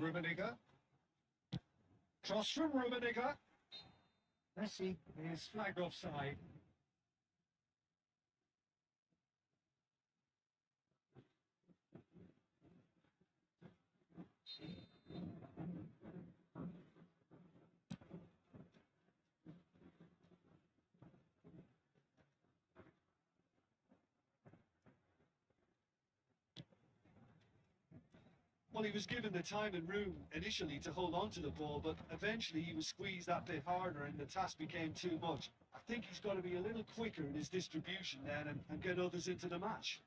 Rummenigge. Cross from Rummenigge. Messi is flagged offside. Well, he was given the time and room initially to hold on to the ball, but eventually he was squeezed that bit harder and the task became too much. I think he's got to be a little quicker in his distribution then and get others into the match.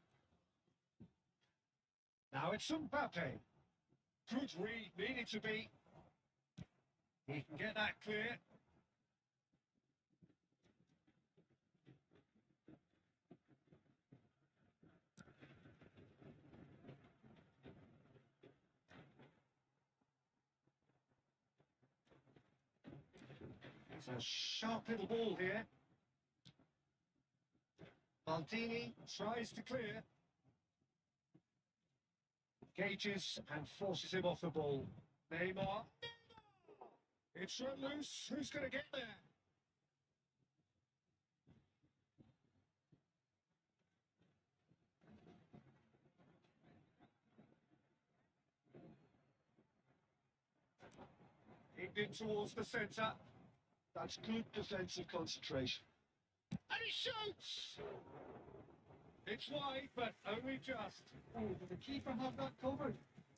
Now it's Mbappe. Good read, needed to be. He can get that clear. It's a sharp little ball here. Maldini tries to clear. Gauges and forces him off the ball. Neymar. It's run loose. Who's going to get there? Aimed in towards the centre. That's good defensive concentration. And he shoots! It's wide, but only just. Oh, did the keeper have that covered?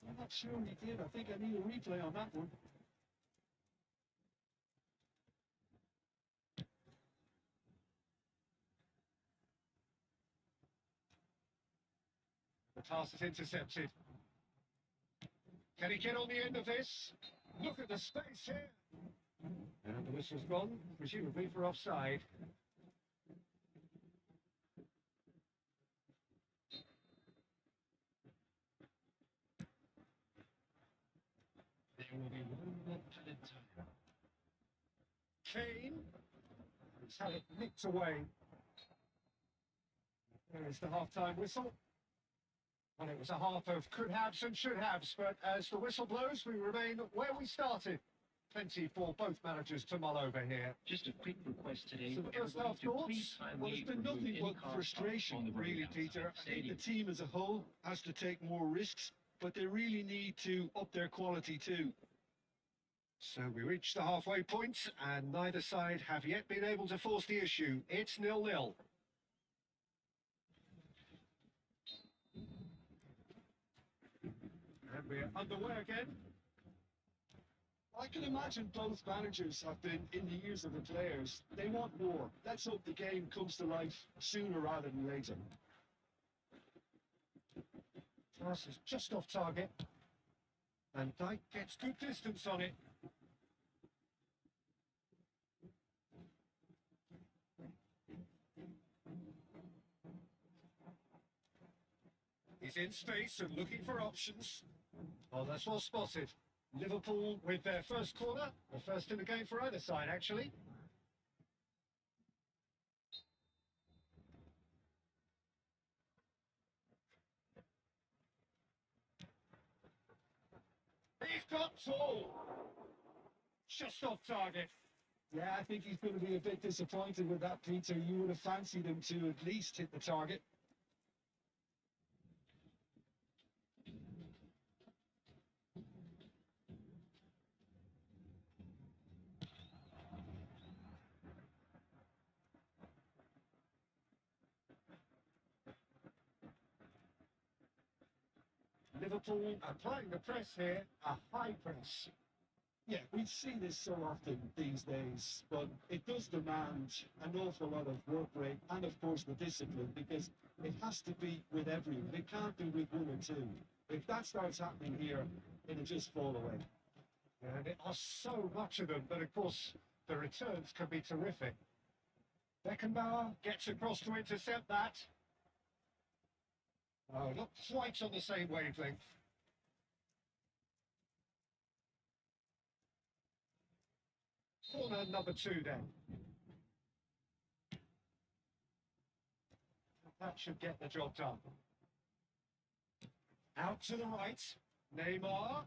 I'm not sure he did. I think I need a replay on that one. The pass is intercepted. Can he get on the end of this? Look at the space here. And the whistle's gone, presumably for offside. There will be 1 minute added time. Kane has had it nicked away. There is the half-time whistle. And it was a half of could-haves and should-haves, but as the whistle blows, we remain where we started. Plenty for both managers to mull over here. Just a quick request today So for the first everybody half to thoughts? please Well, kindly it's been remove nothing any but car frustration, parked on the road really, outside Peter. the I think the stadium. team as a whole has to take more risks, but they really need to up their quality too. So we reach the halfway point, and neither side have yet been able to force the issue. It's 0-0. And we're underway again. I can imagine both managers have been in the ears of the players. They want more. Let's hope the game comes to life sooner rather than later. Pass is just off target. And Dyke gets good distance on it. He's in space and looking for options. Oh, that's well spotted. Liverpool with their first corner, the first in the game for either side, actually. He's got tall. Just off target. Yeah, I think he's going to be a bit disappointed with that, Peter. You would have fancied him to at least hit the target. Liverpool applying the press here, a high press. Yeah, we see this so often these days, but it does demand an awful lot of work rate and, of course, the discipline, because it has to be with everyone. It can't be with one or two. If that starts happening here, it'll just fall away. And there are so much of them, but of course, the returns can be terrific. Beckenbauer gets across to intercept that. Oh, not quite on the same wavelength. Corner number 2 then. That should get the job done. Out to the right. Neymar.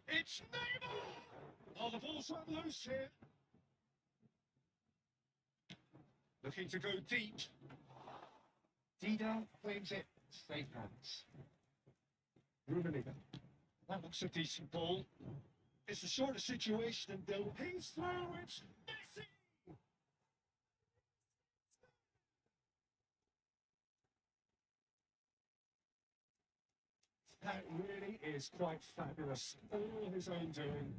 It's Neymar! Oh, the ball's run loose here. Looking to go deep. Dida claims it. Safe hands. Rummenigge. That looks a decent ball. It's the sort of situation they'll... He's through, it's Messi! That really is quite fabulous. All his own doing.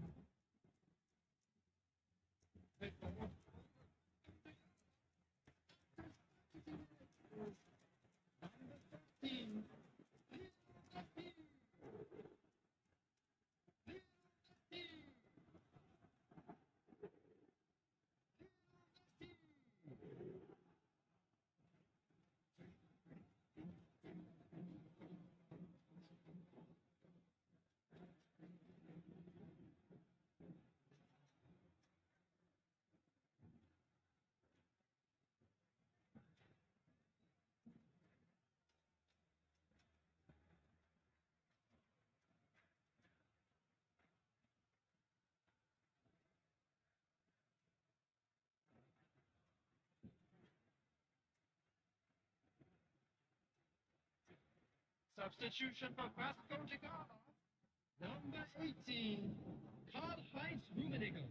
Substitution for Vasco da Gama. Number 18, Karl-Heinz Rummenigge.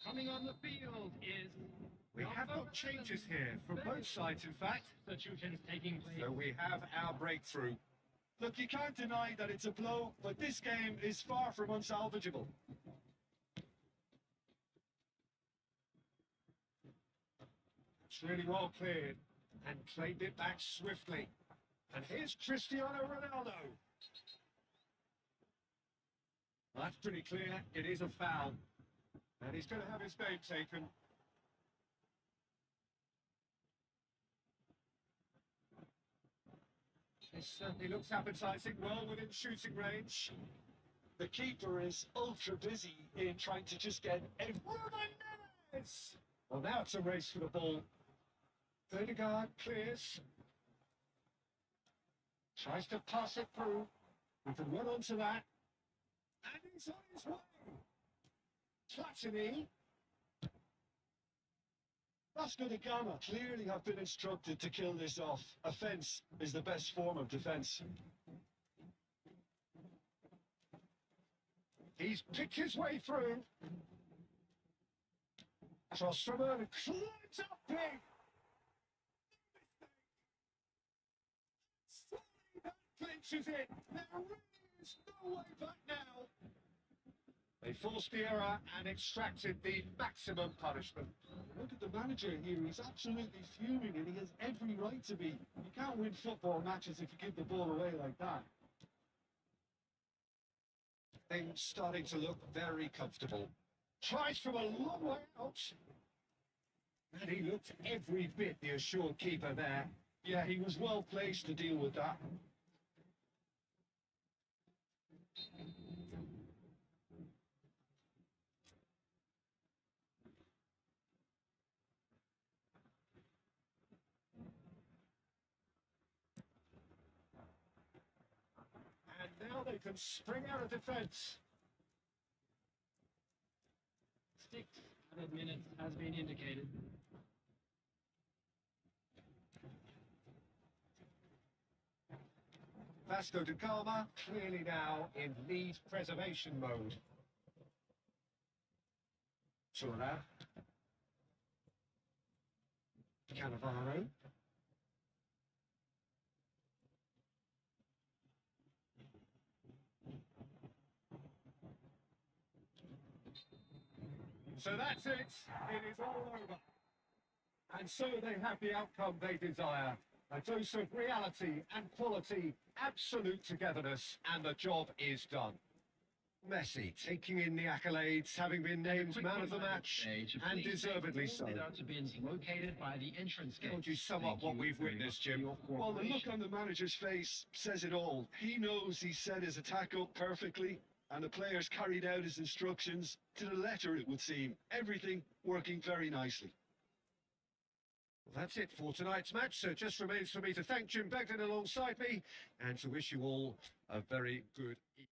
Coming on the field is... We have got changes here from both sides, in fact. Substitutions taking place. So we have our breakthrough. Look, you can't deny that it's a blow, but this game is far from unsalvageable. It's really well cleared and claimed it back swiftly. And here's Cristiano Ronaldo. That's pretty clear. It is a foul. And he's going to have his name taken. This certainly looks appetising, well within shooting range. The keeper is ultra busy in trying to just get every... Well, now it's a race for the ball. Odegaard clears. Tries to pass it through. He can run onto that. And he's on his way. Platini. Vasco da Gama clearly have been instructed to kill this off. Offence is the best form of defence. He's picked his way through. Troströmer climbs up big. That clinches it. There is no way back now. They forced the error and extracted the maximum punishment. Look at the manager here. He's absolutely fuming, and he has every right to be. You can't win football matches if you give the ball away like that. Things starting to look very comfortable. Tries from a long way out. And he looked every bit the assured keeper there. Yeah, he was well placed to deal with that. And now they can spring out of defence. Six added minutes has been indicated. Vasco da Gama clearly now in lead preservation mode. Turab. Cannavaro. So that's it. It is all over. And so they have the outcome they desire. A dose of reality and quality, absolute togetherness, and the job is done. Messi taking in the accolades, having been named man of the match, and deservedly so. Bins located by the entrance gate. How would you sum up what we've witnessed, Jim? Well, the look on the manager's face says it all. He knows he set his attack up perfectly, and the players carried out his instructions to the letter, it would seem. Everything working very nicely. Well, that's it for tonight's match, so it just remains for me to thank Jim Begden alongside me, and to wish you all a very good evening.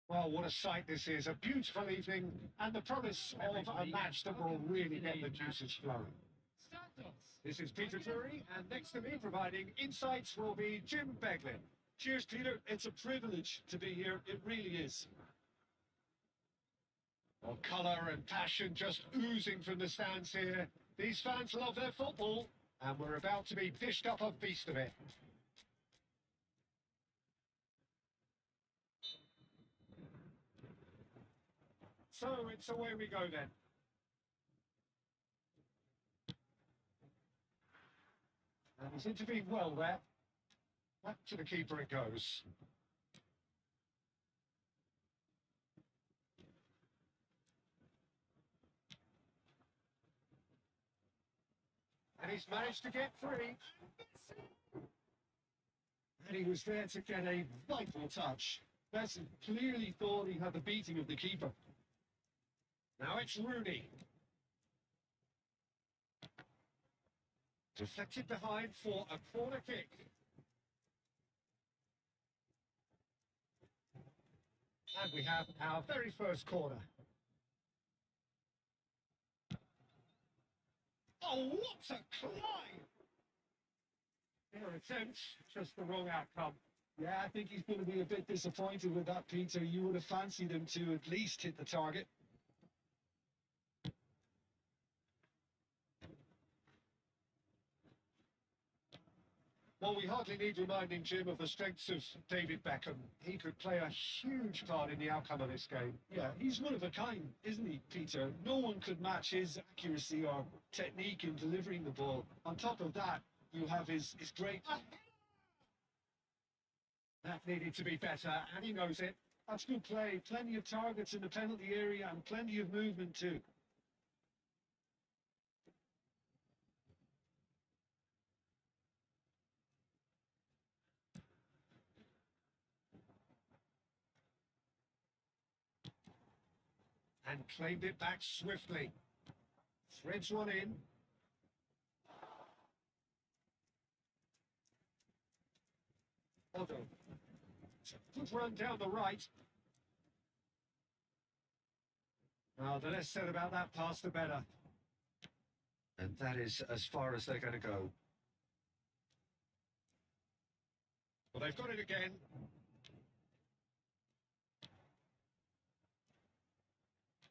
Well, what a sight this is. A beautiful evening and the promise of a match that will really get the juices flowing. This is Peter Drury, and next to me providing insights will be Jim Beglin. Cheers, Peter. It's a privilege to be here. It really is. Well, colour and passion just oozing from the stands here. These fans love their football, and we're about to be dished up a feast of it. So it's away we go then. And he's intervened well there. Back to the keeper it goes. And he's managed to get free. And he was there to get a vital touch. Messi clearly thought he had the beating of the keeper. Now it's Rooney. Deflected behind for a corner kick. And we have our very first corner. Oh, what a climb! Their attempt, just the wrong outcome. Yeah, I think he's going to be a bit disappointed with that, Peter. You would have fancied him to at least hit the target. Well, we hardly need reminding, Jim, of the strengths of David Beckham. He could play a huge part in the outcome of this game. Yeah, he's one of a kind, isn't he, Peter? No one could match his accuracy or technique in delivering the ball. On top of that, you have his great... That needed to be better, and he knows it. That's good play. Plenty of targets in the penalty area and plenty of movement too. And claimed it back swiftly. Threads one in. Otto. Good run down the right. Now, the less said about that pass, the better. And that is as far as they're going to go. Well, they've got it again.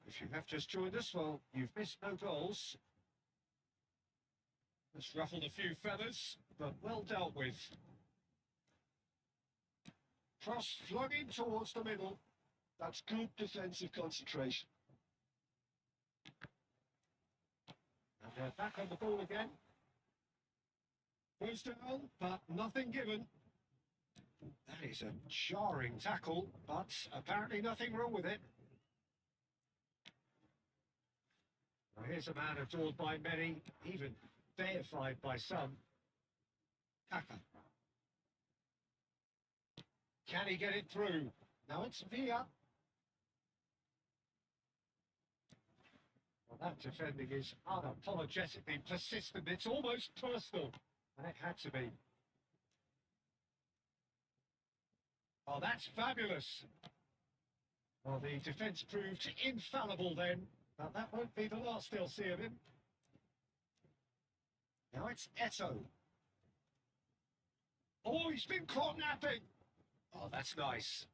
If you have just joined us, well, you've missed no goals. Just ruffled a few feathers, but well dealt with. Cross flung in towards the middle. That's good defensive concentration. And they're back on the ball again. Goes down, but nothing given. That is a jarring tackle, but apparently nothing wrong with it. Well, here's a man adored by many, even deified by some. Kaka. Can he get it through? Now it's Villa. Well, that defending is unapologetically persistent. It's almost personal. And it had to be. Oh, that's fabulous. Well, the defence proved infallible then. But that won't be the last they'll see of him. Now it's Eto. Oh, he's been caught napping. Oh, that's nice.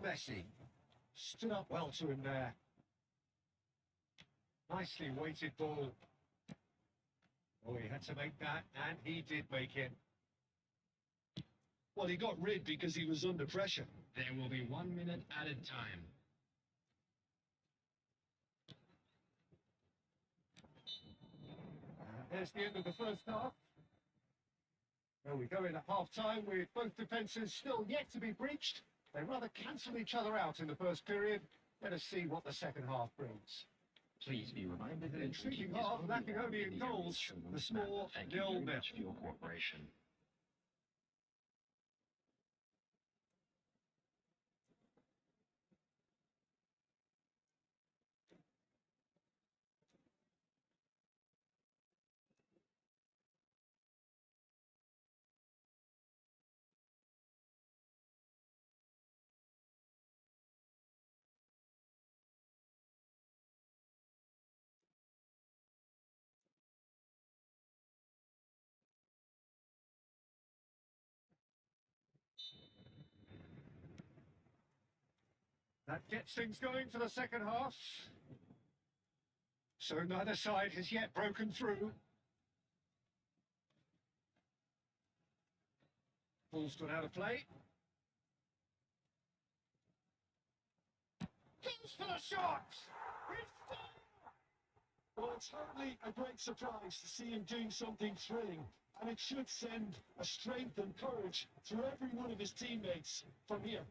Messi stood up well to him there. Nicely weighted ball. Oh, he had to make that, and he did make it. Well, he got rid because he was under pressure. There will be 1 minute added time. There's the end of the first half. Well, we go in at half-time with both defences still yet to be breached. They rather cancel each other out in the first period. Let us see what the second half brings. Please be reminded that Intriguing half, lacking only in goals. The score 0-0. for your cooperation. That gets things going for the second half. So neither side has yet broken through. Ball's gone out of play. Goes for the shot! Well, it's hardly a great surprise to see him doing something thrilling, and it should send a strength and courage through every one of his teammates from here.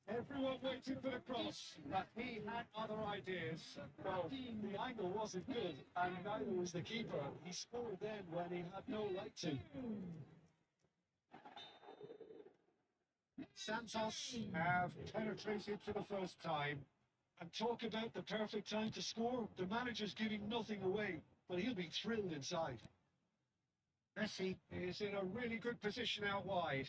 Everyone waiting for the cross, but he had other ideas. Well, the angle wasn't good, and neither was the keeper. He scored then when he had no right to. Santos have penetrated for the first time. And talk about the perfect time to score. The manager's giving nothing away, but he'll be thrilled inside. Messi is in a really good position out wide.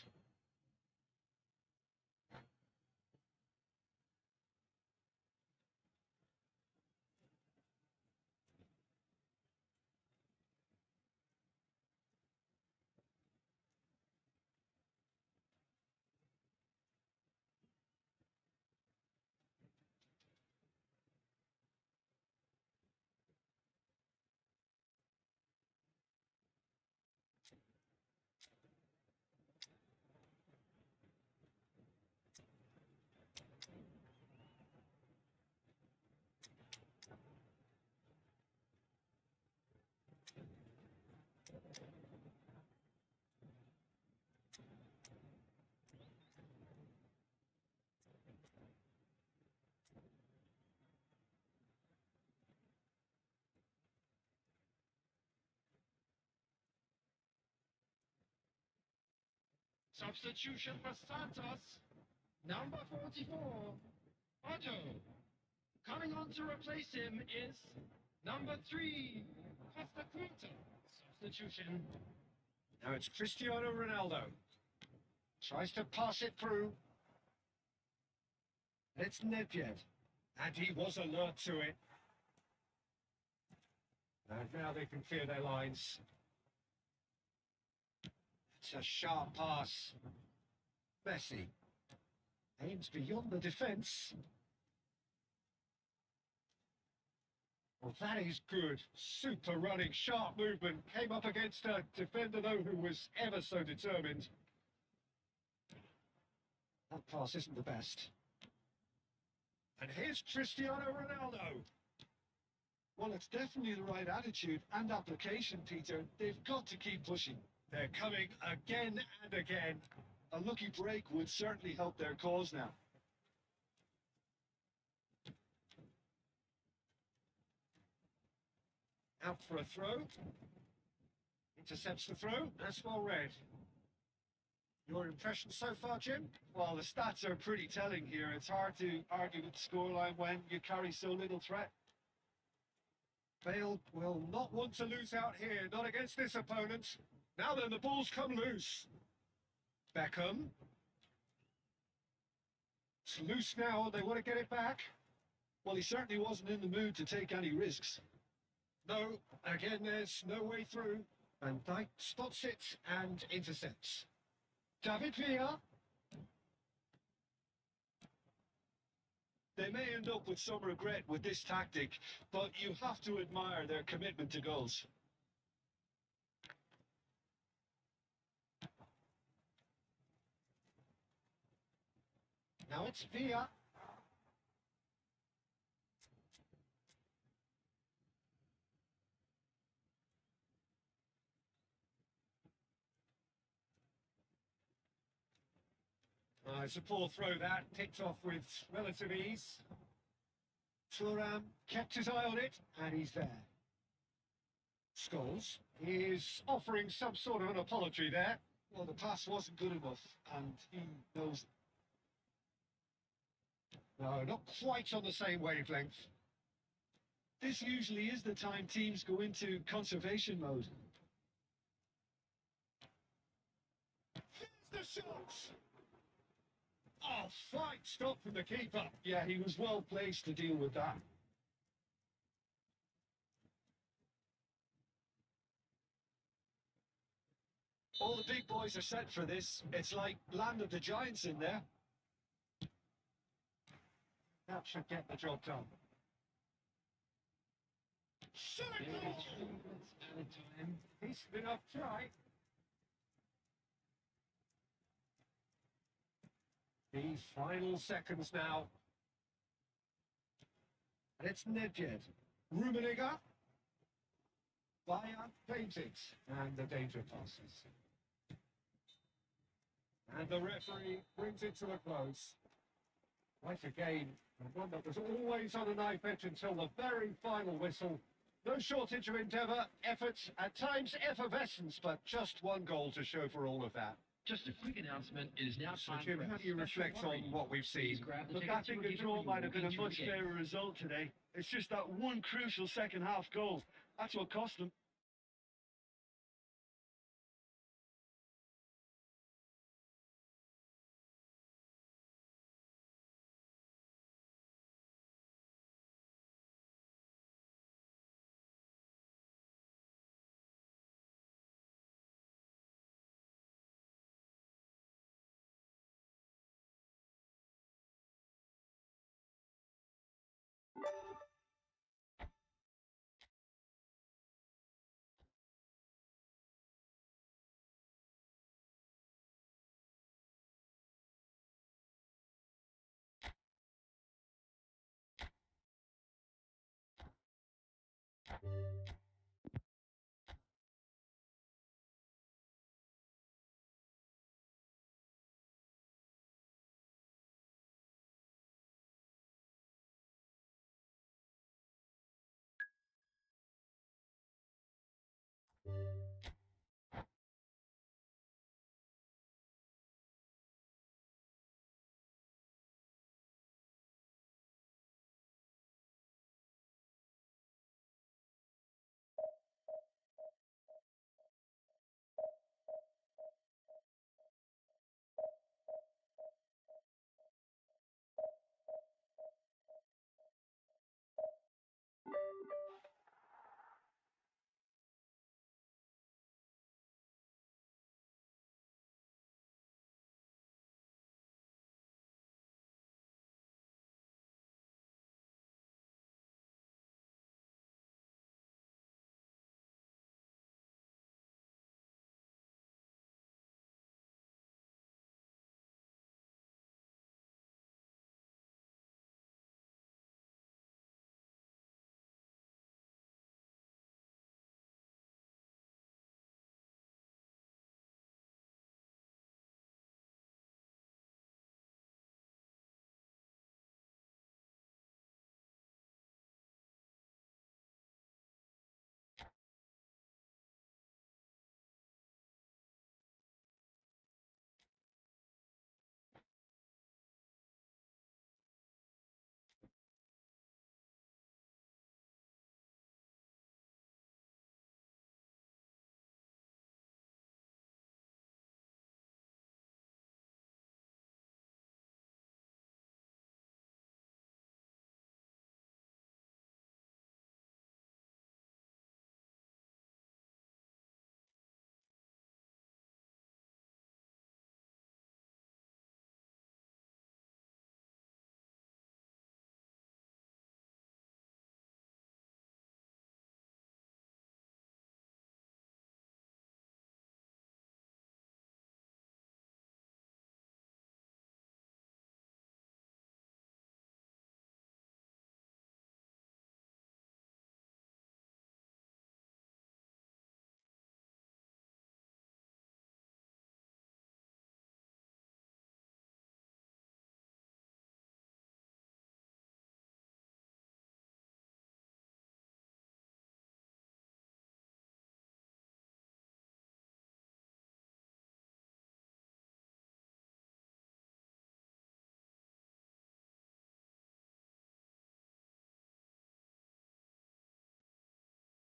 Substitution for Santos. Number 44, Otto. Coming on to replace him is number 3, Costa Curta. Substitution. Now it's Cristiano Ronaldo. Tries to pass it through. It's Nedved. And he was alert to it. And now they can clear their lines. It's a sharp pass. Messi aims beyond the defence. Well, that is good. Super running, sharp movement. Came up against a defender, though, who was ever so determined. That pass isn't the best. And here's Cristiano Ronaldo. Well, it's definitely the right attitude and application, Peter. They've got to keep pushing. They're coming again and again. A lucky break would certainly help their cause now. Out for a throw. Intercepts the throw. That's well read. Your impression so far, Jim? Well, the stats are pretty telling here. It's hard to argue with the scoreline when you carry so little threat. Bale will not want to lose out here, not against this opponent. Now then, the ball's come loose. Beckham. It's loose now, they want to get it back. Well, he certainly wasn't in the mood to take any risks. No, again, there's no way through. Van Dijk spots it and intercepts. David Villa. They may end up with some regret with this tactic, but you have to admire their commitment to goals. Now it's Villa. It's a poor throw that, picked off with relative ease. Thuram kept his eye on it, and he's there. Scholes is offering some sort of an apology there. Well, the pass wasn't good enough, and he knows it. No, not quite on the same wavelength. This usually is the time teams go into conservation mode. Here's the shot! Oh, fine stop from the keeper. Yeah, he was well placed to deal with that. All the big boys are set for this. It's like Land of the Giants in there. That should get the job done. Maybe 2 minutes added time. Decent enough try. The final seconds now. And it's Nedjed. Rummenigge. Bayern painted. And the danger passes. And the referee brings it to a close. Quite a game. And one that was always on a knife edge until the very final whistle. No shortage of endeavour, effort, at times effervescence, but just one goal to show for all of that. Just a quick announcement, it is now So, time Jim, for how do you reflect on what we've Please seen? grab the Look, tickets I think you were a given draw when you might have been a walked into much the game. fairer result today. It's just that one crucial second half goal. That's what cost them.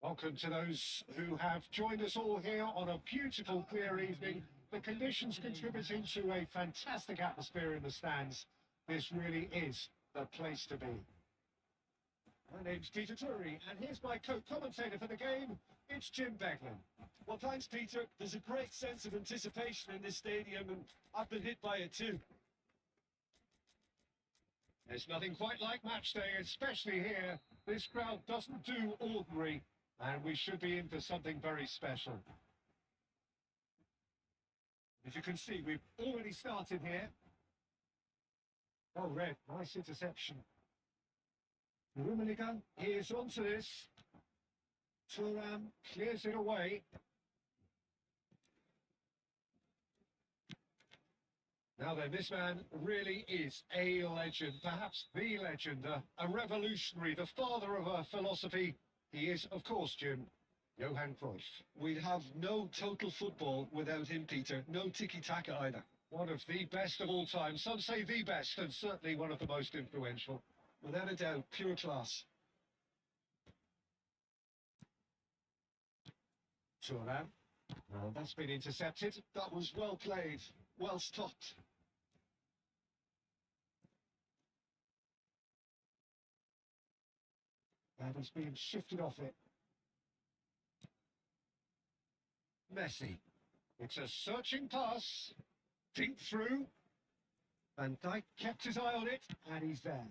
Welcome to those who have joined us all here on a beautiful, clear evening. The conditions contributing to a fantastic atmosphere in the stands. This really is the place to be. My name's Peter Drury, and here's my co-commentator for the game, It's Jim Beglin. Well, thanks, Peter. There's a great sense of anticipation in this stadium, and I've been hit by it too. There's nothing quite like match day, especially here. This crowd doesn't do ordinary, and we should be in for something very special. As you can see, we've already started here. Oh, Red, nice interception. Rummenigge is onto this. Thuram clears it away. Now then, this man really is a legend, perhaps the legend, a revolutionary, the father of a philosophy. He is, of course, Jim, Johan Cruyff. We'd have no total football without him, Peter. No tiki-taka either. One of the best of all time. Some say the best, and certainly one of the most influential. Without a doubt, pure class. Thuram. Well, that's been intercepted. That was well played, well stopped. And he's being shifted off it. Messi. It's a searching pass. Deep through. Van Dijk kept his eye on it, and he's there.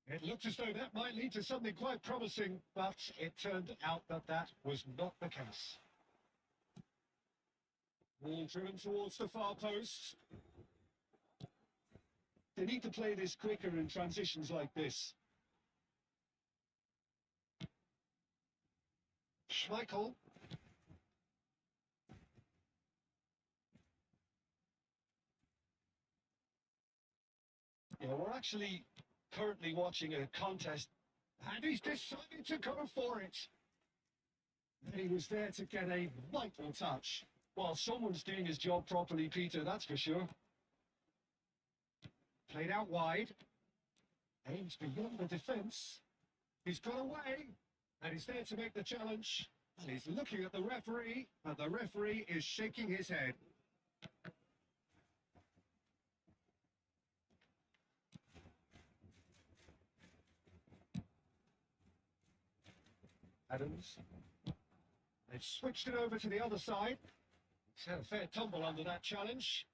It looked as though that might lead to something quite promising, but it turned out that that was not the case. Ball driven towards the far post. They need to play this quicker in transitions like this. Schmeichel. Yeah, we're actually currently watching a contest. And he's decided to go for it. And he was there to get a vital touch. Well, someone's doing his job properly, Peter, that's for sure. Played out wide. Aims beyond the defence. He's got away. And he's there to make the challenge. And he's looking at the referee. And the referee is shaking his head. Adams. They've switched it over to the other side. He's had a fair tumble under that challenge.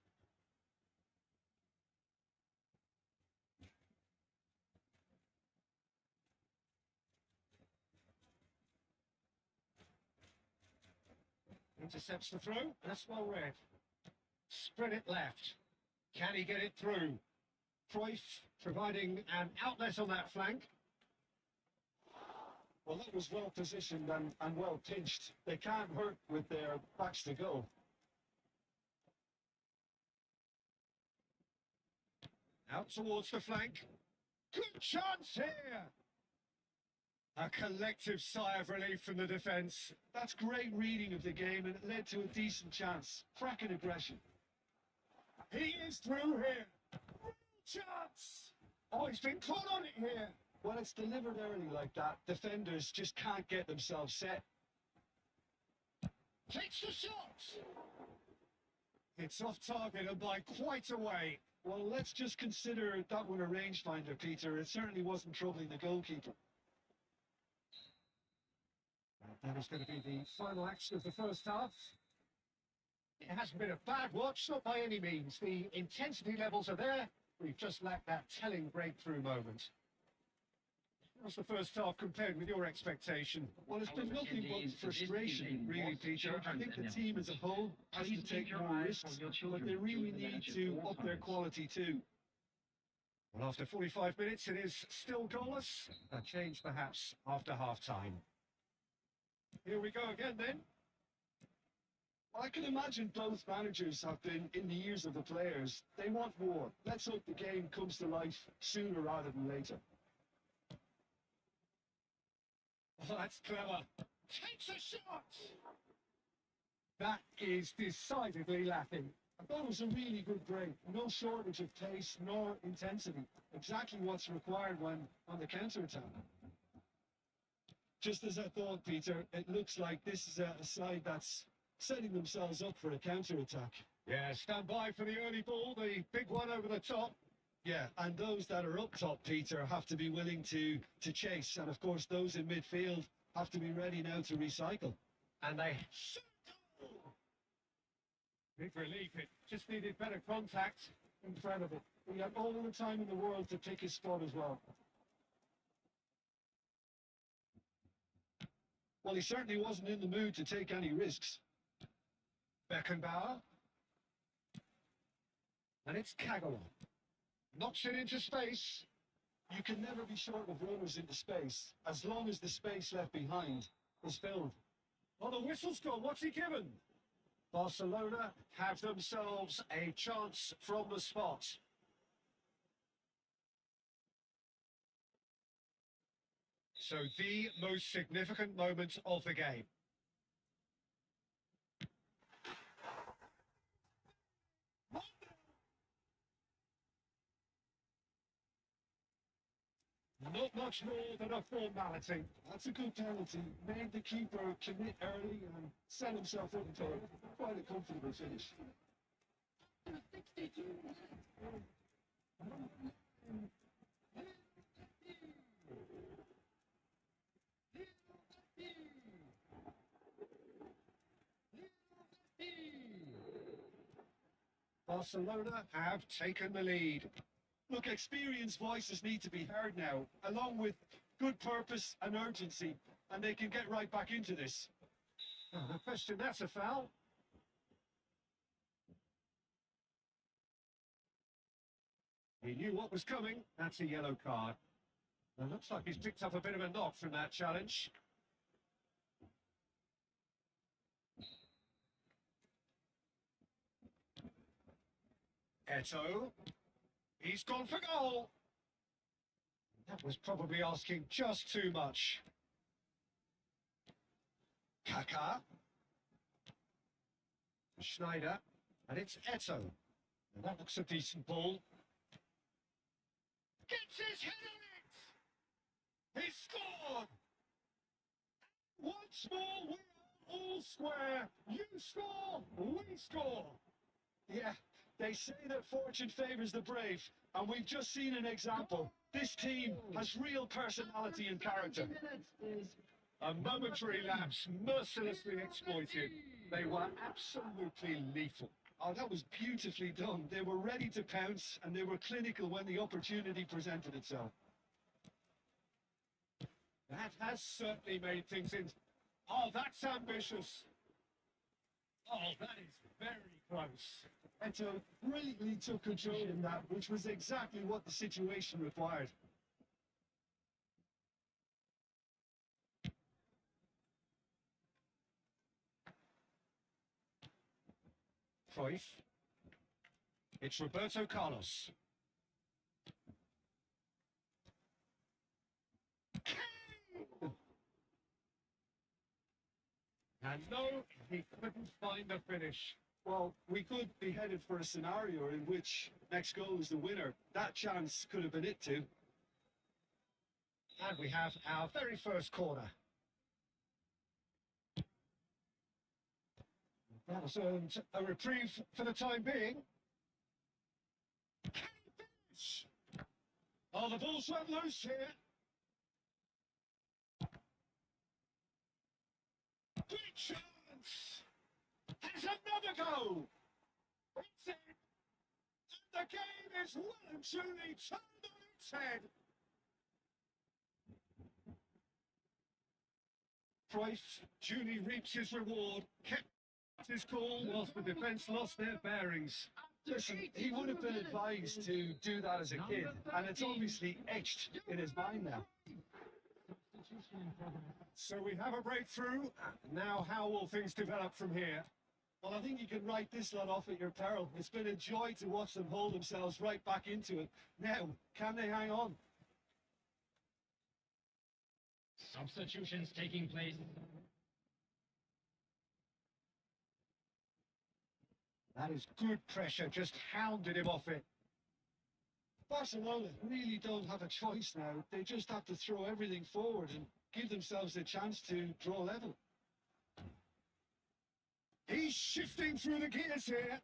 Intercepts the throw. That's well read. Spread it left. Can he get it through? Cruyff providing an outlet on that flank. Well, that was well positioned and well pinched. They can't hurt with their backs to go. Out towards the flank. Good chance here. A collective sigh of relief from the defence. That's great reading of the game, and it led to a decent chance. Cracking aggression. He is through here. Real chance. Oh, he's been caught on it here. When it's delivered early like that, defenders just can't get themselves set. Takes the shot. It's off target and by quite a way. Well, let's just consider that one a rangefinder, Peter. It certainly wasn't troubling the goalkeeper. That is going to be the final action of the first half. It hasn't been a bad watch, not by any means. The intensity levels are there. We've just lacked that telling breakthrough moment. How's the first half compared with your expectation? Well, it's been nothing but frustration, really, Peter. I think the team as a whole has to take more risks, but they really need to up their quality too. Well, after 45 minutes, it is still goalless. A change, perhaps, after half-time. Here we go again, then. I can imagine both managers have been in the ears of the players. They want more. Let's hope the game comes to life sooner rather than later. Oh, that's clever. Takes a shot. That is decidedly lacking. I thought it was a really good break. No shortage of pace nor intensity. Exactly what's required when on the counter-attack. Just as I thought, Peter, it looks like this is a side that's setting themselves up for a counter-attack. Yeah, stand by for the early ball, the big one over the top. Yeah, and those that are up top, Peter, have to be willing to chase. And of course, those in midfield have to be ready now to recycle. And they shoot. Big relief. It just needed better contact. Incredible. He had all the time in the world to pick his spot as well. Well, he certainly wasn't in the mood to take any risks. Beckenbauer. And it's Kagawa. Knocks it into space. You can never be short of runners into space, as long as the space left behind is filled. Well, the whistle's gone. What's he given? Barcelona have themselves a chance from the spot. So the most significant moment of the game. Not much more than a formality. That's a good penalty. Made the keeper commit early and set himself up for quite a comfortable finish. 62. Barcelona have taken the lead. Look, experienced voices need to be heard now, along with good purpose and urgency, and they can get right back into this. Oh, no question, that's a foul. He knew what was coming. That's a yellow card. It looks like he's picked up a bit of a knock from that challenge. Eto. He's gone for goal. That was probably asking just too much. Kaká. Schneider. And it's Eto. And that looks a decent ball. Gets his head on it! He scored! Once more, we are all square. You score, we score. Yeah, they say that fortune favours the brave, and we've just seen an example. This team has real personality and character. A momentary lapse, mercilessly exploited. They were absolutely lethal. Oh, that was beautifully done. They were ready to pounce, and they were clinical when the opportunity presented itself. That has certainly made things in. Oh, that's ambitious. Oh, that is very close. Eto brilliantly took control in that, which was exactly what the situation required. Cruyff. It's Roberto Carlos. And no, he couldn't find the finish. Well, we could be headed for a scenario in which next goal is the winner. That chance could have been it too. And we have our very first corner. That has earned a reprieve for the time being. Can he finish? Oh, the ball's run loose here. Big chance. There's another goal. It's in. And the game is well and truly turned on its head. Cruyff duly reaps his reward, kept his call whilst the defence lost their bearings. Listen, he would have been advised to do that as a kid, and it's obviously etched in his mind now. So we have a breakthrough. Now how will things develop from here? Well, I think you can write this lot off at your peril. It's been a joy to watch them hold themselves right back into it. Now, can they hang on? Substitutions taking place. That is good pressure, just hounded him off it. Barcelona really don't have a choice now. They just have to throw everything forward and give themselves a chance to draw level. He's shifting through the gears here.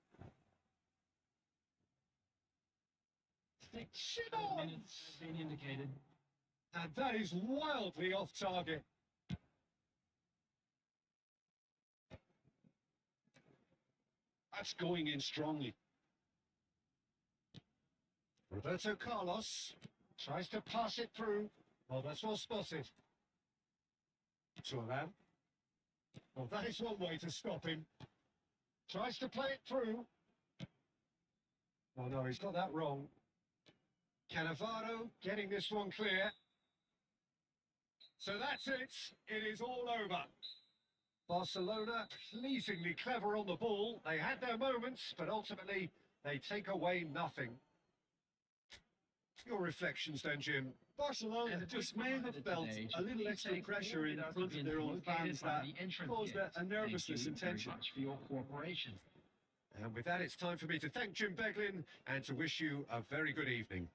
6 minutes have been indicated. And that is wildly off target. That's going in strongly. Roberto Carlos tries to pass it through. Oh, that's well spotted. Turan. Well, that is one way to stop him. Tries to play it through. Oh, no, he's got that wrong. Cannavaro getting this one clear. So that's it. It is all over. Barcelona pleasingly clever on the ball. They had their moments, but ultimately they take away nothing. Your reflections then, Jim. Barcelona just may have felt a little extra pressure in front of their own fans that caused a nervousness and tension. Much for your cooperation. And with that, it's time for me to thank Jim Beglin and to wish you a very good evening.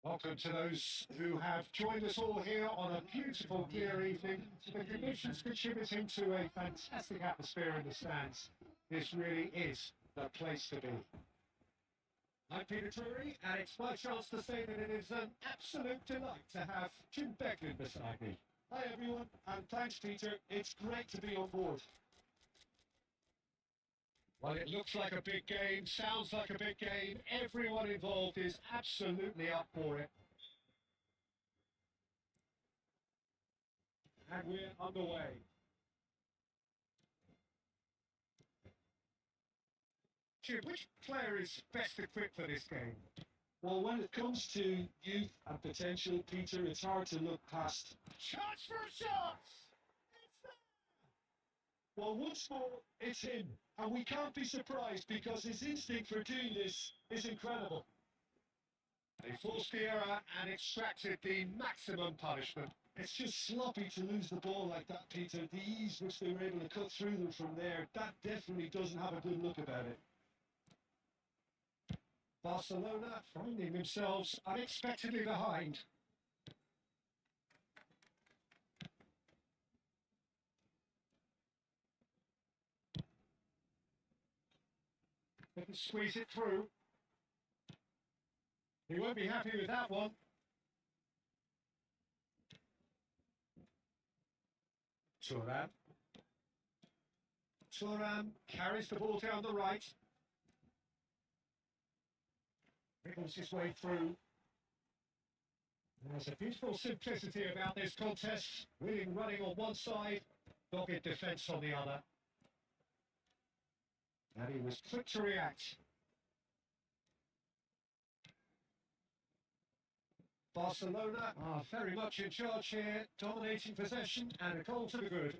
Welcome to those who have joined us all here on a beautiful, clear evening. The conditions contributing to a fantastic atmosphere in the stands. This really is the place to be. I'm Peter Drury, and it's my chance to say that it is an absolute delight to have Jim Beglin beside me. Hi everyone, and thanks Peter. It's great to be on board. Well, it looks like a big game, sounds like a big game. Everyone involved is absolutely up for it. And we're underway. Jim, which player is best equipped for this game? Well, when it comes to youth and potential, Peter, it's hard to look past. Chance for a shot! It's there! Well, once more, it's him. And we can't be surprised because his instinct for doing this is incredible. They forced the error and extracted the maximum punishment. It's just sloppy to lose the ball like that, Peter. The ease which they were able to cut through them from there, that definitely doesn't have a good look about it. Barcelona finding themselves unexpectedly behind. They can squeeze it through. He won't be happy with that one. Thuram carries the ball down the right. Wriggles his way through. There's a beautiful simplicity about this contest. Winning running on one side, dogged defence on the other. And he was quick to react. Barcelona are very much in charge here, dominating possession and a goal to the good.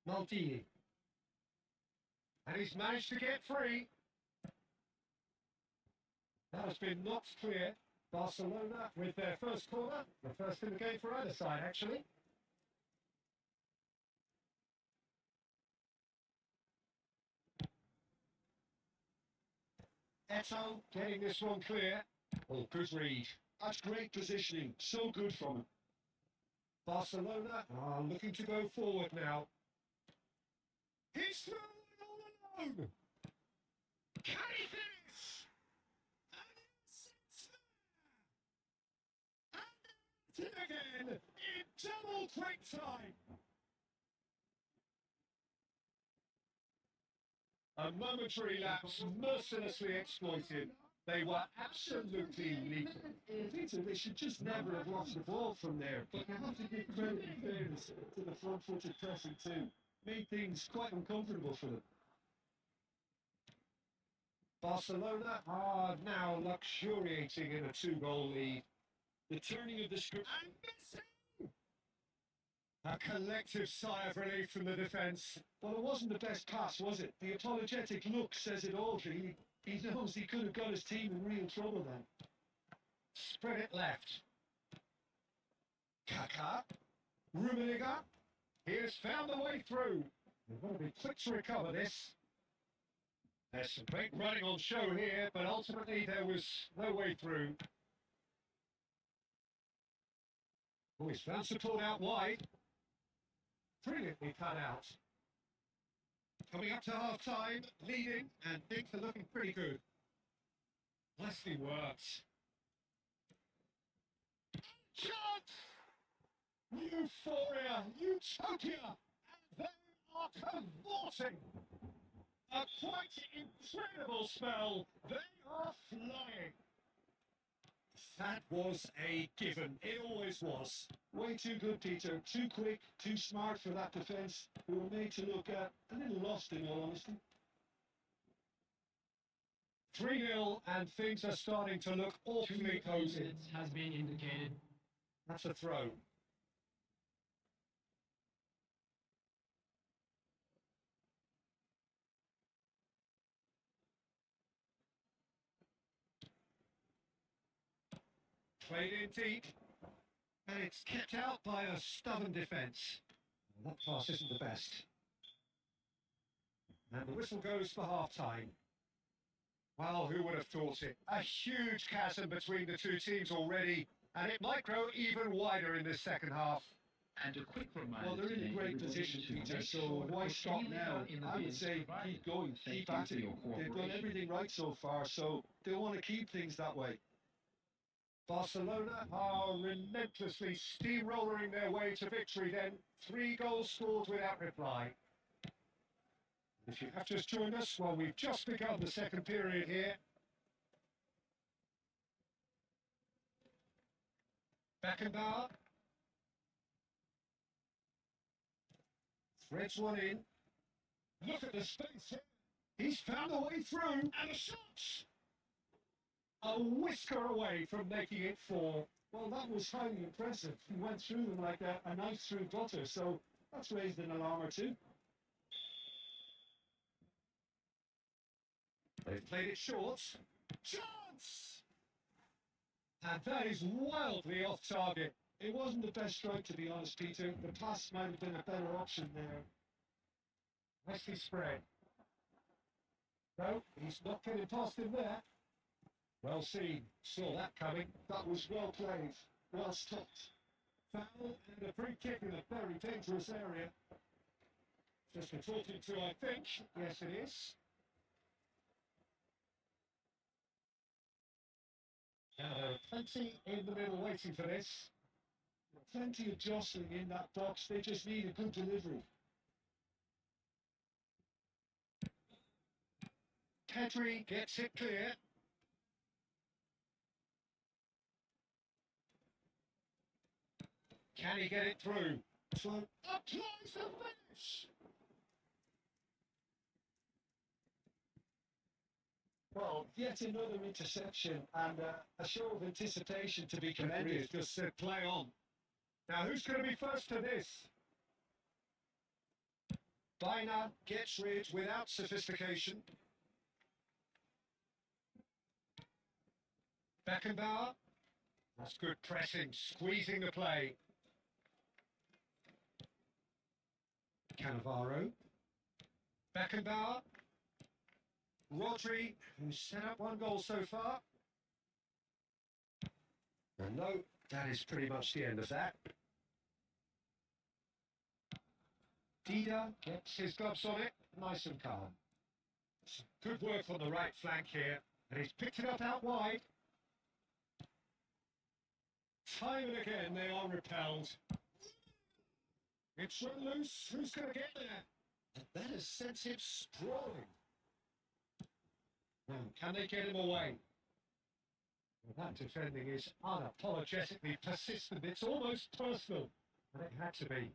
Maldini. And he's managed to get free. That has been knocked clear. Barcelona with their first corner, the first in the game for either side, actually. Eto getting this one clear. Oh, good read. That's great positioning. So good from him. Barcelona are looking to go forward now. He's through all alone. Can he finish? And it's there. And it's again in double quick time. A momentary lapse mercilessly exploited. They were absolutely lethal. Peter, they should just never have lost the ball from there, but you have to give credit and fairness to the front-footed pressing too. Made things quite uncomfortable for them. Barcelona are now luxuriating in a two-goal lead. The turning of the script. And Messi! A collective sigh of relief from the defence. Well, it wasn't the best pass, was it? The apologetic look says it all, really. He knows he could have got his team in real trouble then. Spread it left. Kaká. Rummenigge. He has found the way through. They've got to be quick to recover this. There's some great running on show here, but ultimately there was no way through. Oh, he's found support out wide. Brilliantly cut out. Coming up to half-time, leading, and things are looking pretty good. Nicely worked. Chance! Euphoria, utopia, and they are cavorting. A quite incredible spell. They are flying. That was a given. It always was. Way too good, Peter. Too quick, too smart for that defence. We were made to look a little lost, in all honesty. 3-0, and things are starting to look 2 awfully cosy. minutes has been indicated. That's a throw. Played in deep, and it's kept out by a stubborn defence. That pass isn't the best. And the whistle goes for half-time. Well, who would have thought it? A huge chasm between the two teams already, and it might grow even wider in this second half. And a quick reminder. Well, they're in a today, great everybody, position, to Peter, make so sure to why put stop any now? lever in the I would bins say provided. keep going, Thank keep you at for it. your They've done cooperation. everything right so far, so they want to keep things that way. Barcelona are relentlessly steamrolling their way to victory then. 3 goals scored without reply. If you have just joined us, well, we've just begun the second period here. Beckenbauer. Threads one in. Look at the space here. He's found a way through, and a shot! A whisker away from making it 4. Well, that was highly impressive. He went through them like a knife through butter, so that's raised an alarm or two. They've played it short. Chance! And that is wildly off target. It wasn't the best strike, to be honest, Peter. The pass might have been a better option there. Nicely spread. No, he's not getting past him there. Well seen. Saw that coming. That was well played, well stopped. Foul and a free kick in a very dangerous area. Just for talking to, I think. Yes, it is. Now there are plenty in the middle waiting for this. Plenty of jostling in that box. They just need a good delivery. Pedri gets it clear. Can he get it through? So applies the finish. Well, yet another interception and a show of anticipation to be Mendes commended. just said play on. Now who's going to be first to this? Baina gets rid without sophistication. Beckenbauer. That's good pressing, squeezing the play. Cannavaro. Beckenbauer. Rodri, who's set up 1 goal so far. And no, that is pretty much the end of that. Dida gets his gloves on it, nice and calm. Some good work on the right flank here, and he's picked it up out wide. Time and again they are repelled. It's run loose, who's going to get there? And that has sent him sprawling. Now, can they get him away? Well, that defending is unapologetically persistent. It's almost personal, and it had to be.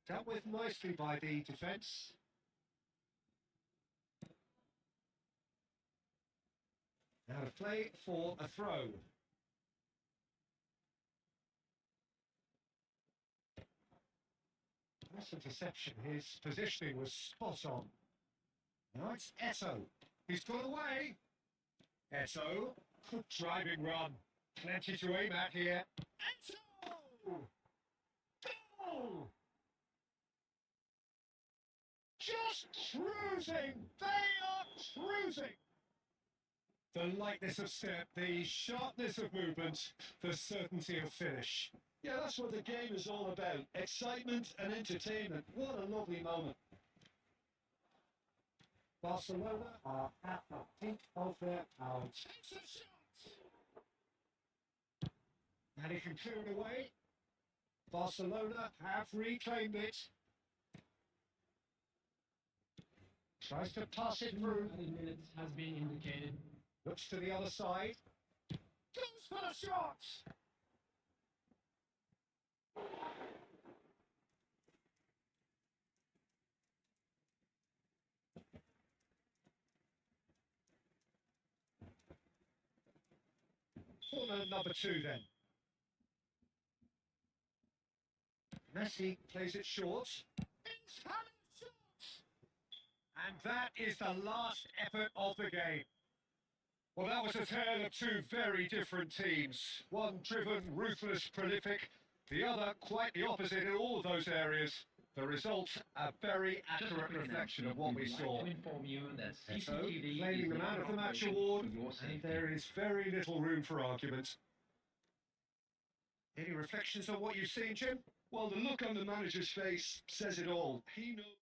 Dealt with nicely by the defence. Now to play for a throw. Nice interception. His positioning was spot on. Now it's Eto. He's got away. Eto. Good driving run. Plenty to aim at here. Eto! Goal! Just cruising. They are cruising. The lightness of step, the sharpness of movement, the certainty of finish. Yeah, that's what the game is all about. Excitement and entertainment. What a lovely moment. Barcelona are at the peak of their power. Takes a shot! And he can clear it away. Barcelona have reclaimed it. Tries to pass it through. Added minutes has been indicated. Looks to the other side. Goes for the shot! Corner number 2 then. Messi plays it short. It's coming short! And that is the last effort of the game. Well, that was a tale of 2 very different teams. One driven, ruthless, prolific. The other quite the opposite in all of those areas. The result, a very Just accurate like an reflection of announcement, what we'd we like saw. to inform you that So, CCTV claiming is the now man of the in match operation award, for your and safety. there is very little room for argument. Any reflections on what you've seen, Jim? Well, the look on the manager's face says it all. He knows.